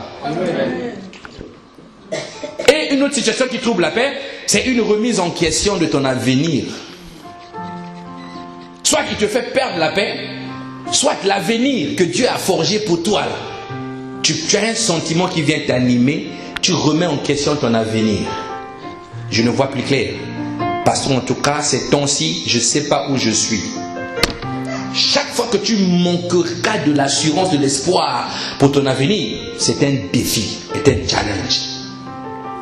Et une autre situation qui trouble la paix, c'est une remise en question de ton avenir. Soit qui te fait perdre la paix, soit l'avenir que Dieu a forgé pour toi. Là. Tu as un sentiment qui vient t'animer, tu remets en question ton avenir. Je ne vois plus clair. Parce qu'en tout cas, ces temps-ci, je ne sais pas où je suis. Chaque fois que tu manqueras de l'assurance, de l'espoir pour ton avenir, c'est un défi, c'est un challenge.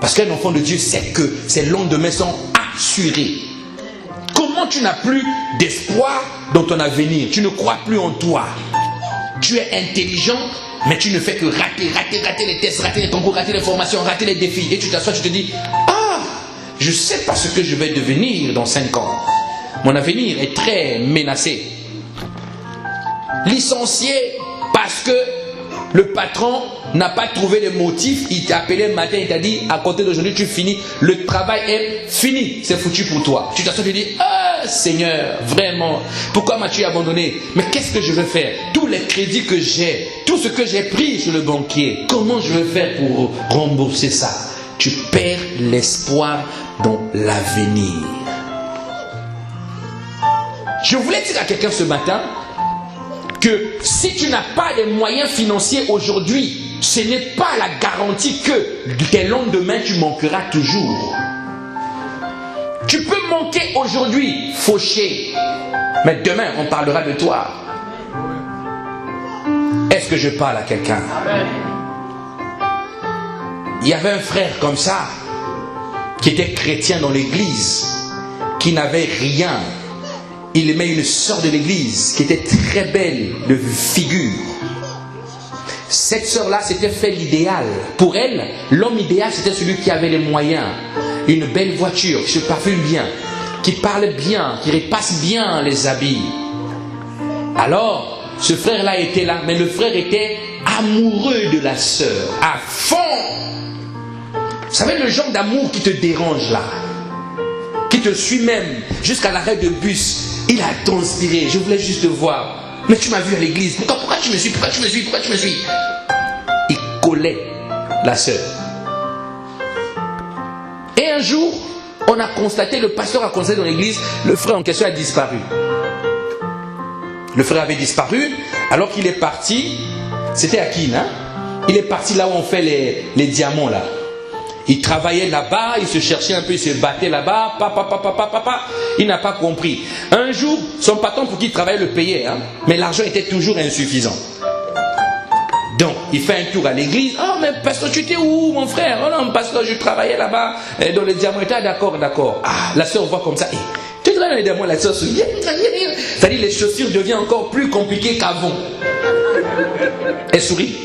Parce qu'un enfant de Dieu sait que ses lendemains sont assurés. Comment tu n'as plus d'espoir dans ton avenir? Tu ne crois plus en toi. Tu es intelligent, mais tu ne fais que rater les tests, rater les concours, rater les formations, rater les défis. Et tu t'assois, tu te dis, je ne sais pas ce que je vais devenir dans 5 ans. Mon avenir est très menacé. Licencié parce que le patron n'a pas trouvé les motifs. Il t'a appelé un matin, il t'a dit, à côté d'aujourd'hui, tu finis. Le travail est fini. C'est foutu pour toi. Tu t'assois, tu te dis, ah Seigneur, vraiment, pourquoi m'as-tu abandonné? Mais qu'est-ce que je vais faire? Tous les crédits que j'ai, tout ce que j'ai pris sur le banquier, comment je vais faire pour rembourser ça? Tu perds l'espoir dans l'avenir. Je voulais dire à quelqu'un ce matin que si tu n'as pas les moyens financiers aujourd'hui, ce n'est pas la garantie que tes lendemains tu manqueras toujours. Tu peux manquer aujourd'hui, fauché, mais demain on parlera de toi. Est-ce que je parle à quelqu'un? Il y avait un frère comme ça, qui était chrétien dans l'église, qui n'avait rien. Il aimait une sœur de l'église, qui était très belle de figure. Cette sœur-là s'était fait l'idéal. Pour elle, l'homme idéal, c'était celui qui avait les moyens. Une belle voiture, qui se parfume bien, qui parle bien, qui repasse bien les habits. Alors, ce frère-là était là, mais le frère était amoureux de la sœur, à fond. Vous savez, le genre d'amour qui te dérange là, qui te suit même jusqu'à l'arrêt de bus. Il a transpiré, je voulais juste te voir. Mais tu m'as vu à l'église, pourquoi tu me suis? Pourquoi tu me suis? Il collait la sœur. Et un jour, on a constaté, le pasteur a constaté dans l'église, le frère en question a disparu. Le frère avait disparu, alors qu'il est parti, c'était à Kin, hein? Il est parti là où on fait les diamants là. Il travaillait là-bas, il se cherchait un peu, il se battait là-bas, il n'a pas compris. Un jour, son patron pour qui il travaillait le payait, hein, mais l'argent était toujours insuffisant. Donc, il fait un tour à l'église. Oh, mais pasteur, tu étais où, mon frère? Oh non, pasteur, je travaillais là-bas, dans les diamants. Ah, d'accord. Ah, la soeur voit comme ça. Tu travailles dans les diamants, la soeur sourit. C'est-à-dire, les chaussures deviennent encore plus compliquées qu'avant. Elle sourit.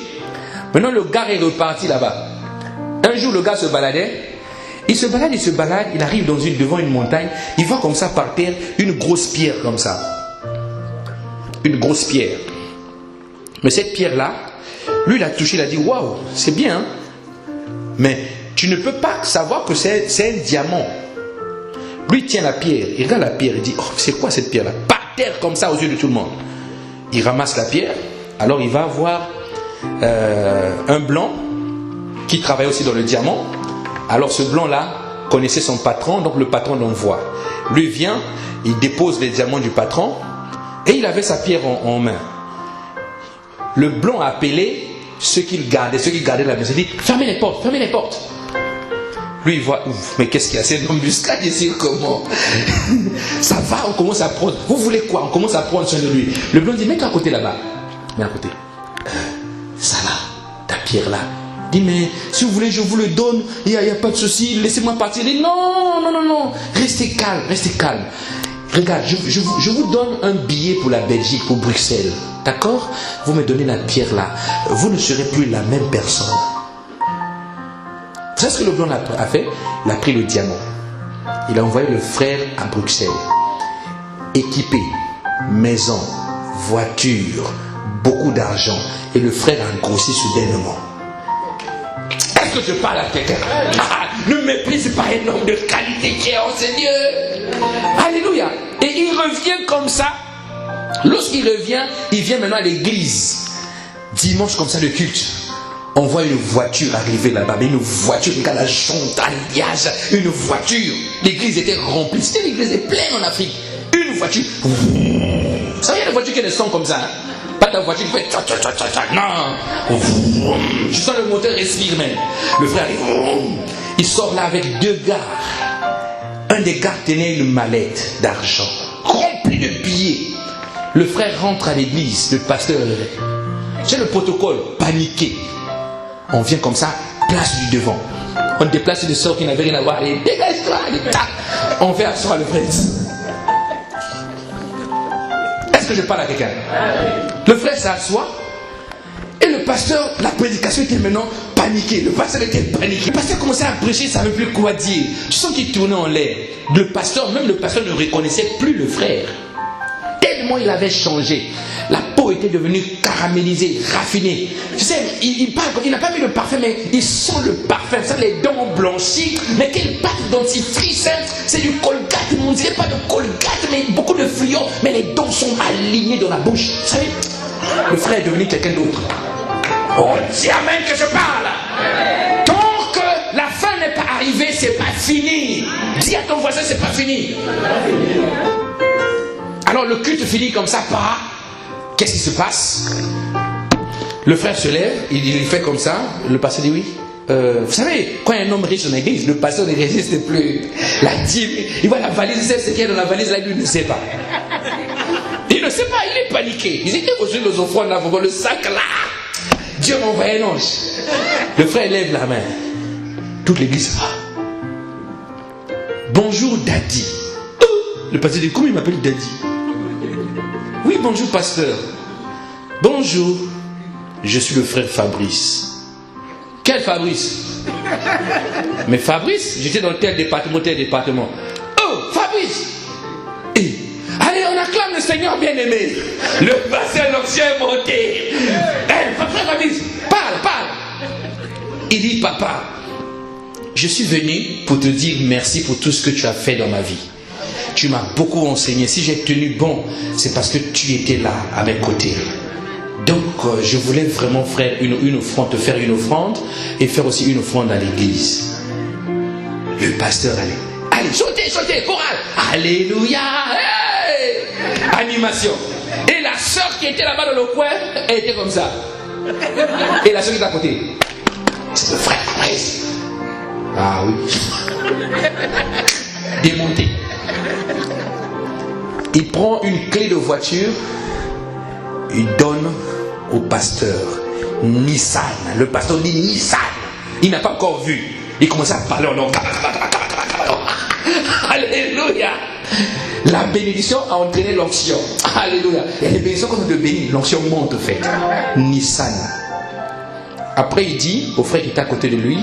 Maintenant, le gars est reparti là-bas. Un jour, le gars se baladait. Il se balade, il arrive devant une montagne. Il voit comme ça par terre une grosse pierre comme ça. Une grosse pierre. Mais cette pierre-là, lui, il a touché, il a dit, waouh, c'est bien. Hein? Mais tu ne peux pas savoir que c'est un diamant. Lui, il tient la pierre, il regarde la pierre, il dit, oh, c'est quoi cette pierre-là? Par terre comme ça aux yeux de tout le monde. Il ramasse la pierre, alors il va voir un blanc qui travaille aussi dans le diamant. Alors ce blanc-là connaissait son patron, donc le patron l'envoie. Lui vient, il dépose les diamants du patron et il avait sa pierre en main. Le blanc a appelé ceux qui gardaient la maison. Il dit, fermez les portes. Lui, il voit, ouf, mais qu'est-ce qu'il y a? C'est une embuscade ici, comment? Ça va, on commence à prendre. Vous voulez quoi? On commence à prendre soin de lui. Le blanc dit, mets-toi à côté là-bas. Mets à côté. Ça là, ta pierre là. Il dit, mais si vous voulez, je vous le donne. Il n'y a pas de souci, laissez-moi partir. Il dit, non. Restez calme. Regarde, je vous donne un billet pour la Belgique, pour Bruxelles. D'accord? Vous me donnez la pierre là. Vous ne serez plus la même personne. C'est ce que le blanc a fait. Il a pris le diamant. Il a envoyé le frère à Bruxelles. Équipé, maison, voiture, beaucoup d'argent. Et le frère a grossi soudainement. Est-ce que je parle à quelqu'un? Ne méprise pas un homme de qualité qui est en Seigneur. Alléluia. Et il revient comme ça. Lorsqu'il revient, il vient maintenant à l'église. Dimanche comme ça, le culte. On voit une voiture arriver là-bas. Mais une voiture, regarde la jante, alliage, une voiture. L'église était remplie. C'était l'église est pleine en Afrique. Une voiture. Vous savez, il y a des voitures qui ne sont comme ça. Hein? Pas ta voiture qui fait non. Tu sens le moteur respire même. Le frère arrive. Il sort là avec deux gars. Un des gars tenait une mallette d'argent remplie de billets. Le frère rentre à l'église. Le pasteur, c'est le protocole, paniqué. On vient comme ça, place du devant. On déplace des sœurs qui n'avaient rien à voir. Allez, dégage-toi, allez, tac. On fait asseoir le frère. Est-ce que je parle à quelqu'un? Le frère s'assoit. Et le pasteur, la prédication était maintenant paniquée. Le pasteur était paniqué. Le pasteur commençait à prêcher, il ne savait plus quoi dire. Tu sens qu'il tournait en l'air. Même le pasteur ne reconnaissait plus le frère. Tellement il avait changé. La peau était devenue caramélisée, raffinée. Tu sais, il n'a pas mis le parfum, mais il sent le parfum. Ça, les dents ont blanchi. Mais quelle pâte dentifrice, hein? C'est du Colgate. On ne dirait pas de Colgate, mais beaucoup de fluor. Mais les dents sont alignées dans la bouche. Vous savez, le frère est devenu quelqu'un d'autre. Oh, dis amen que je parle. Tant que la fin n'est pas arrivée, c'est pas fini. Dis à ton voisin, c'est pas fini. Alors le culte finit comme ça par... Qu'est-ce qui se passe? Le frère se lève, il fait comme ça. Le pasteur dit oui. Vous savez, quand il y a un homme riche dans l'église, le pasteur ne résiste plus. La dîme, il voit la valise, il sait ce qu'il y a dans la valise, là, lui ne sait pas. Il ne sait pas, il est paniqué. Il dit que reçu les offrandes là, le sac là. Dieu m'a envoyé un ange. Le frère lève la main. Toute l'église va. Bonjour Daddy. Le pasteur dit, comment il m'appelle Daddy? Oui, bonjour pasteur. Bonjour. je suis le frère Fabrice. Quel Fabrice? Mais Fabrice, j'étais dans tel département. Oh, Fabrice! Et, allez, on acclame le Seigneur bien-aimé. Le bassin l'onction est monté. Frère Fabrice, parle. Il dit, papa, je suis venu pour te dire merci pour tout ce que tu as fait dans ma vie. Tu m'as beaucoup enseigné. Si j'ai tenu bon, c'est parce que tu étais là à mes côtés. Donc, je voulais vraiment faire une offrande, te faire une offrande et faire aussi une offrande à l'église. Le pasteur allez, sautez, chorale. Alléluia. Hey! Animation. Et la sœur qui était là-bas dans le coin, elle était comme ça. Et la sœur qui était à côté, c'est le frère Fabrice. Ah oui. Démonté. Il prend une clé de voiture, il donne au pasteur Nissan. Le pasteur dit Nissan. Il n'a pas encore vu. Il commence à parler en langue. Alléluia. La bénédiction a entraîné l'onction. Alléluia. Et les bénédictions quand on te bénit, l'onction monte en fait. Nissan. Après il dit au frère qui est à côté de lui,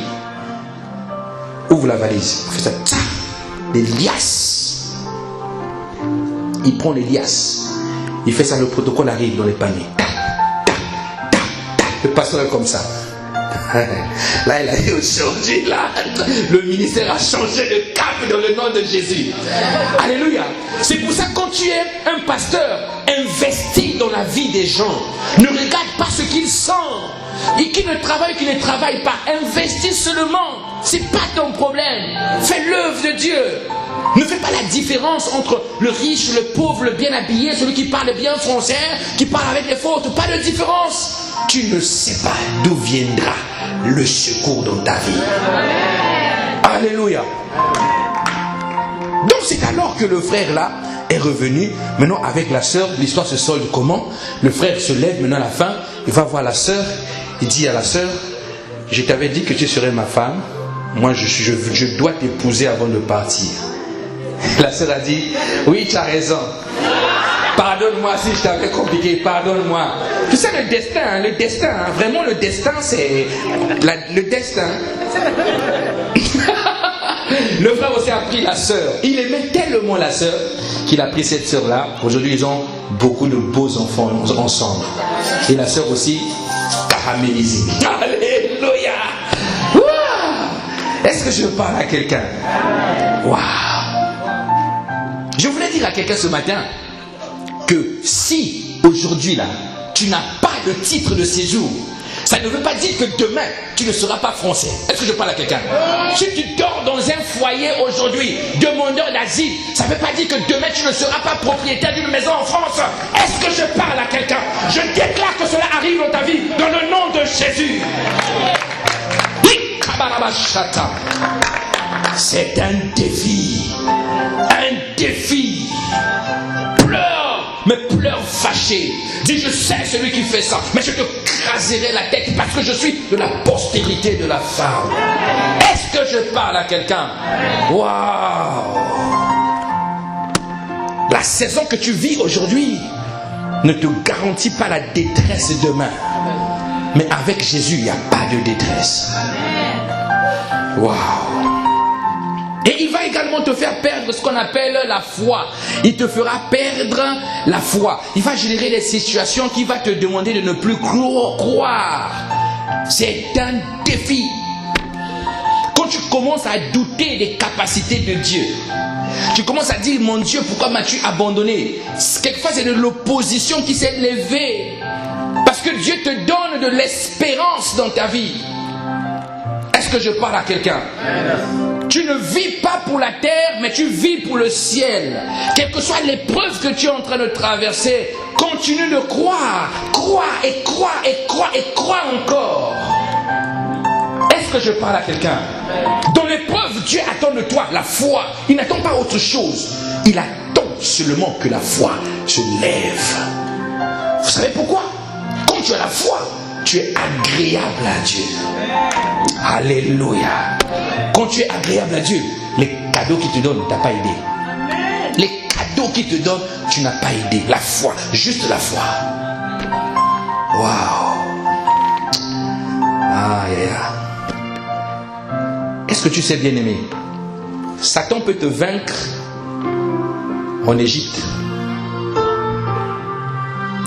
ouvre la valise. Il fait ça. Des liasses. Il prend les liasses. Il fait ça, le protocole arrive dans les paniers. Le pasteur est comme ça. Là, il a dit aujourd'hui, là, le ministère a changé de cap dans le nom de Jésus. Alléluia. C'est pour ça que quand tu es un pasteur, investis dans la vie des gens. Ne regarde pas ce qu'ils sont. Et qui ne travaille pas, investis seulement. C'est pas ton problème. Fais l'œuvre de Dieu. Ne fais pas la différence entre le riche, le pauvre, le bien habillé, celui qui parle bien français, qui parle avec les fautes. Pas de différence. Tu ne sais pas d'où viendra le secours dans ta vie. Alléluia. Donc c'est alors que le frère là est revenu. Maintenant avec la sœur, l'histoire se solde comment? Le frère se lève maintenant à la fin, il va voir la sœur, il dit à la sœur, je t'avais dit que tu serais ma femme, moi je dois t'épouser avant de partir. La sœur a dit, oui tu as raison. Pardonne-moi si je t'avais compliqué, pardonne-moi. Tu sais le destin, vraiment le destin c'est... le destin. Le frère aussi a pris la sœur. Il aimait tellement la sœur qu'il a pris cette sœur-là. Aujourd'hui ils ont beaucoup de beaux enfants ensemble. Et la sœur aussi, caramélisée. Alléluia. Wow. Est-ce que je parle à quelqu'un? Waouh. Je voulais dire à quelqu'un ce matin que si aujourd'hui là, tu n'as pas de titre de séjour, ça ne veut pas dire que demain, tu ne seras pas français. Est-ce que je parle à quelqu'un? Si tu dors dans un foyer aujourd'hui, demandeur d'asile, ça ne veut pas dire que demain, tu ne seras pas propriétaire d'une maison en France. Est-ce que je parle à quelqu'un? Je déclare que cela arrive dans ta vie, dans le nom de Jésus. C'est un défi. Un défi. Pleure, mais pleure fâché. Dis, je sais celui qui fait ça, mais je te craserai la tête parce que je suis de la postérité de la femme. Est-ce que je parle à quelqu'un? Waouh! La saison que tu vis aujourd'hui ne te garantit pas la détresse demain. Mais avec Jésus, il n'y a pas de détresse. Waouh! Et il va également te faire perdre ce qu'on appelle la foi. Il te fera perdre la foi. Il va générer des situations qui vont te demander de ne plus croire. C'est un défi. Quand tu commences à douter des capacités de Dieu, tu commences à dire, mon Dieu, pourquoi m'as-tu abandonné? Quelquefois, c'est de l'opposition qui s'est levée. Parce que Dieu te donne de l'espérance dans ta vie. Est-ce que je parle à quelqu'un? Tu ne vis pas pour la terre, mais tu vis pour le ciel. Quelle que soit l'épreuve que tu es en train de traverser, continue de croire. Crois et crois et crois et crois encore. Est-ce que je parle à quelqu'un? Dans l'épreuve, Dieu attend de toi la foi. Il n'attend pas autre chose. Il attend seulement que la foi se lève. Vous savez pourquoi? Quand tu as la foi, tu es agréable à Dieu. Alléluia. Quand tu es agréable à Dieu, les cadeaux qu'il te donne, tu n'as pas aidé. Les cadeaux qu'il te donne, tu n'as pas aidé. La foi, juste la foi. Waouh. Aïe, aïe, aïe. Est-ce que tu sais, bien-aimé, Satan peut te vaincre en Égypte,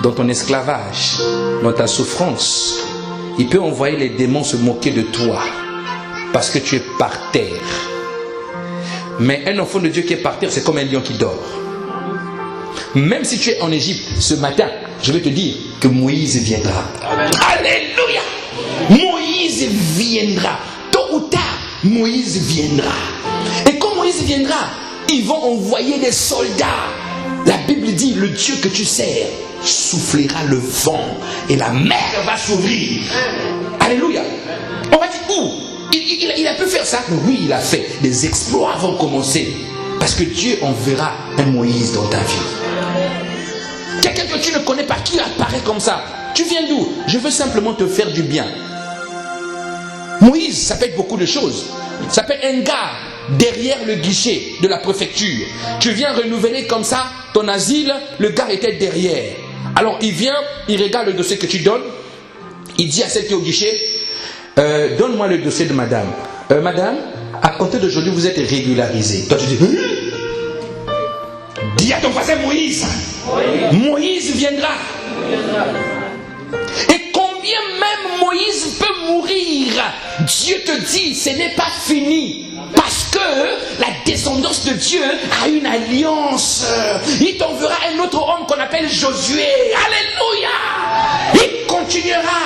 dans ton esclavage, dans ta souffrance. Il peut envoyer les démons se moquer de toi parce que tu es par terre. Mais un enfant de Dieu qui est par terre, c'est comme un lion qui dort. Même si tu es en Égypte ce matin, je vais te dire que Moïse viendra. Amen. Alléluia. Moïse viendra. Tôt ou tard, Moïse viendra. Et quand Moïse viendra, ils vont envoyer des soldats. La Bible dit, le Dieu que tu sers soufflera le vent et la mer va s'ouvrir. Alléluia. On va dire où? Il a pu faire ça. Mais oui, il a fait. Des exploits vont commencer. Parce que Dieu enverra un Moïse dans ta vie. Quelqu'un que tu ne connais pas, qui apparaît comme ça. Tu viens d'où? Je veux simplement te faire du bien. Moïse, ça peut être beaucoup de choses. Ça peut être un gars derrière le guichet de la préfecture. Tu viens renouveler comme ça ton asile, le gars était derrière. Alors il vient, il regarde le dossier que tu donnes. Il dit à celle qui est au guichet, donne-moi le dossier de madame. Madame, à compter d'aujourd'hui, vous êtes régularisé. Toi tu dis, dis à ton voisin Moïse. Oui. Moïse viendra. Et combien même Moïse peut mourir, Dieu te dit, ce n'est pas fini. Parce que la descendance de Dieu a une alliance. Il t'enverra un autre homme qu'on appelle Josué. Alléluia. Il continuera.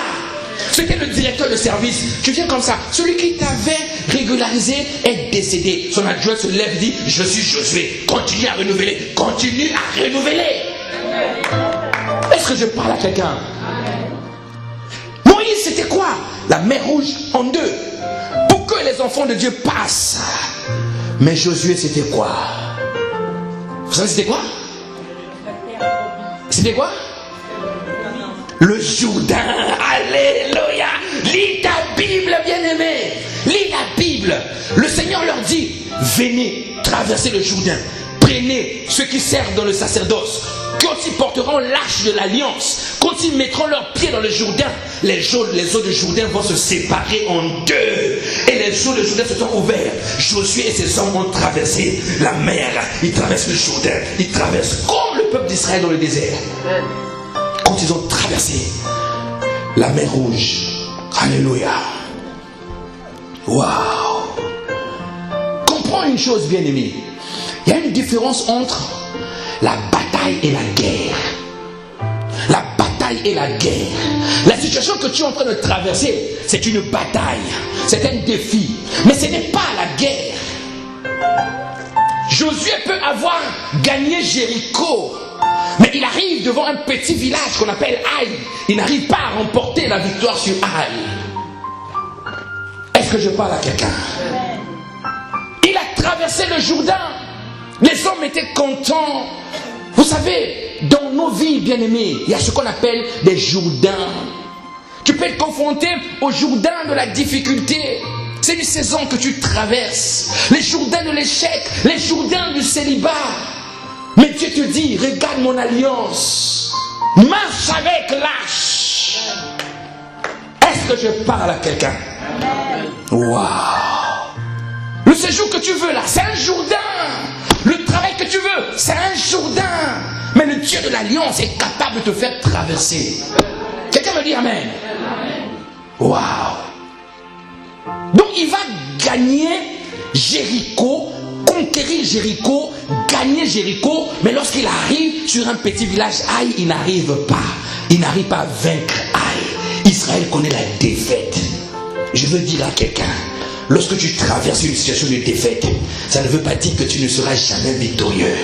C'était le directeur de service. Tu viens comme ça. Celui qui t'avait régularisé est décédé. Son adjoint se lève et dit, je suis Josué. Continue à renouveler. Continue à renouveler. Est-ce que je parle à quelqu'un? Moïse, c'était quoi? La mer Rouge en deux. Pour que les enfants de Dieu passent. Mais Josué, c'était quoi? Vous savez, c'était quoi? C'était quoi? Le Jourdain. Alléluia. Lis ta Bible, bien-aimé. Lis la Bible. Le Seigneur leur dit, venez traverser le Jourdain. Prenez ceux qui servent dans le sacerdoce. Quand ils porteront l'arche de l'alliance, quand ils mettront leurs pieds dans le Jourdain, les eaux de Jourdain vont se séparer en deux. Et les eaux de Jourdain se sont ouvertes. Josué et ses hommes ont traversé la mer. Ils traversent le Jourdain. Ils traversent comme le peuple d'Israël dans le désert. Quand ils ont traversé la mer Rouge. Alléluia. Waouh. Comprends une chose, bien-aimé. Il y a une différence entre la bataille et la guerre. La bataille et la guerre. La situation que tu es en train de traverser, c'est une bataille. C'est un défi. Mais ce n'est pas la guerre. Josué peut avoir gagné Jéricho. Mais il arrive devant un petit village qu'on appelle Aï. Il n'arrive pas à remporter la victoire sur Aï. Est-ce que je parle à quelqu'un? Il a traversé le Jourdain. Les hommes étaient contents. Vous savez, dans nos vies, bien-aimés, il y a ce qu'on appelle des Jourdains. Tu peux être confronté au Jourdain de la difficulté. C'est une saison que tu traverses. Les Jourdains de l'échec, les Jourdains du célibat. Mais Dieu te dit, regarde mon alliance. Marche avec lâche. Est-ce que je parle à quelqu'un? Waouh. Le séjour que tu veux là, c'est un Jourdain. Le travail que tu veux, c'est un Jourdain. Mais le Dieu de l'alliance est capable de te faire traverser. Quelqu'un me dit amen. Waouh. Donc il va gagner Jéricho, conquérir Jéricho, gagner Jéricho, mais lorsqu'il arrive sur un petit village Aïe, il n'arrive pas. Il n'arrive pas à vaincre Aïe. Israël connaît la défaite. Je veux dire à quelqu'un, lorsque tu traverses une situation de défaite, ça ne veut pas dire que tu ne seras jamais victorieux.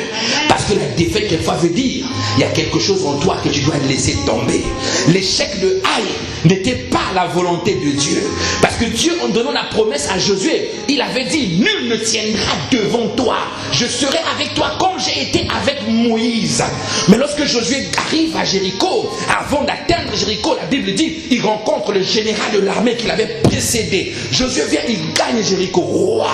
Parce que la défaite, quelquefois, veut dire il y a quelque chose en toi que tu dois laisser tomber. L'échec de Aïe n'était pas la volonté de Dieu. Parce que Dieu, en donnant la promesse à Josué, il avait dit, nul ne tiendra devant toi. Je serai avec toi comme j'ai été avec Moïse. Mais lorsque Josué arrive à Jéricho, avant d'atteindre Jéricho, la Bible dit, il rencontre le général de l'armée qui l'avait précédé. Josué vient, il gagne Jéricho. Waouh!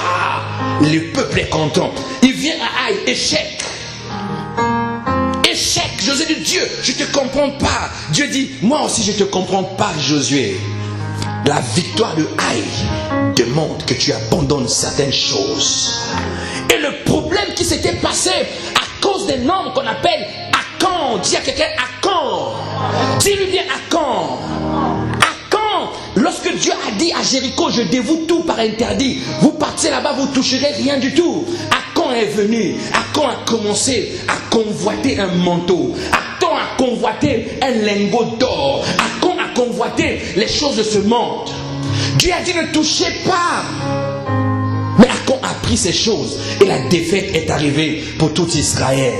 Le peuple est content. Il vient à Aïe, échec. Échec. Josué dit, Dieu, je ne te comprends pas. Dieu dit, moi aussi je ne te comprends pas, Josué. La victoire de Haï demande que tu abandonnes certaines choses. Et le problème qui s'était passé à cause des noms qu'on appelle Akan, dis à quelqu'un Akan. Dis-lui bien Akan. Akan, lorsque Dieu a dit à Jéricho, je dévoue tout par interdit, vous partez là-bas, vous ne toucherez rien du tout. Akan est venu, Akan a commencé à convoiter un manteau, Akan a convoité un lingot d'or, Akan a convoité les choses de ce monde. Dieu a dit ne touchez pas. Mais Akan a pris ces choses et la défaite est arrivée pour tout Israël.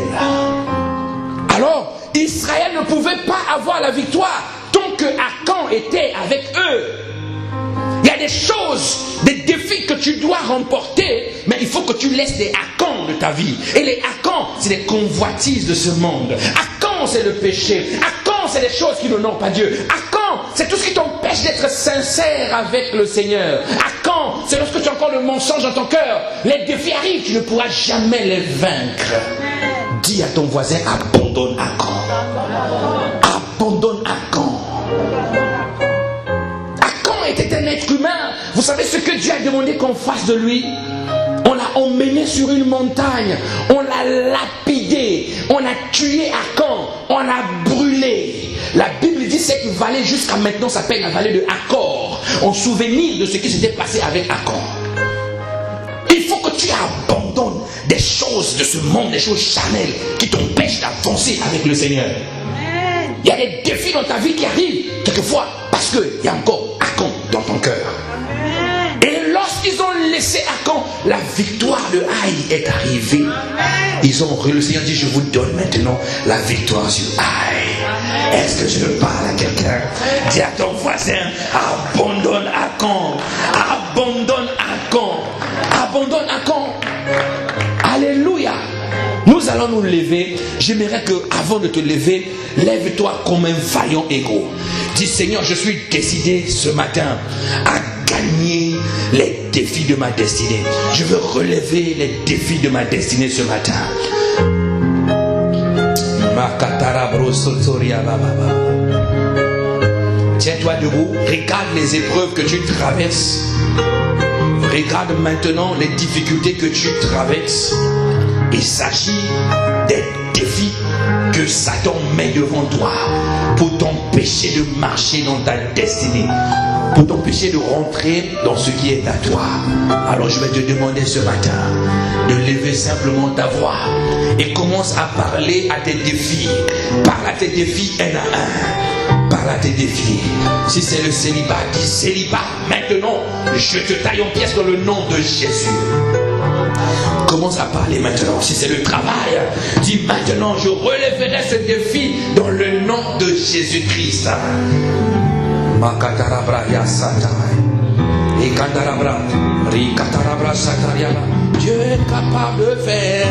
Alors, Israël ne pouvait pas avoir la victoire tant que Akan était avec eux. Il y a des choses, des défis que tu dois remporter, mais il faut que tu laisses des Akans de ta vie. Et les Akans, c'est les convoitises de ce monde. Akan, c'est le péché. Akan, c'est les choses qui n'honorent pas Dieu. Akan, c'est tout ce qui t'empêche d'être sincère avec le Seigneur. Akan, c'est lorsque tu as encore le mensonge dans ton cœur. Les défis arrivent, tu ne pourras jamais les vaincre. Dis à ton voisin, abandonne Akan. Abandonne Akan. Akan était un être humain. Vous savez ce que Dieu a demandé qu'on fasse de lui? On l'a emmené sur une montagne. On l'a lapidé. On a tué Akan. On l'a brûlé. La Bible dit que cette vallée jusqu'à maintenant s'appelle la vallée de Accord. En souvenir de ce qui s'était passé avec Akan. Il faut que tu abandonnes des choses de ce monde, des choses charnelles qui t'empêchent d'avancer avec le Seigneur. Il y a des défis dans ta vie qui arrivent quelquefois parce qu'il y a encore Akan dans ton cœur. Et lorsqu'ils ont laissé Akan, la victoire de Haï est arrivée. Le Seigneur dit, je vous donne maintenant la victoire sur Haï. Est-ce que je parle à quelqu'un? Dis à ton voisin, abandonne Akan. Abandonne Akan. Abandonne Akan. Alléluia. Nous allons nous lever. J'aimerais que, avant de te lever, lève-toi comme un vaillant héros. Dis, Seigneur, je suis décidé ce matin à gagner les défis de ma destinée. Je veux relever les défis de ma destinée ce matin. Tiens-toi debout. Regarde les épreuves que tu traverses. Regarde maintenant les difficultés que tu traverses. Il s'agit des défis que Satan met devant toi pour t'empêcher de marcher dans ta destinée, pour t'empêcher de rentrer dans ce qui est à toi. Alors je vais te demander ce matin de lever simplement ta voix et commence à parler à tes défis. Parle à tes défis un à un. Parle à tes défis. Si c'est le célibat, dis célibat. Maintenant, je te taille en pièces dans le nom de Jésus. Commence à parler maintenant. Si c'est le travail, dis maintenant, je relèverai ce défi dans le nom de Jésus-Christ. Dieu est capable de faire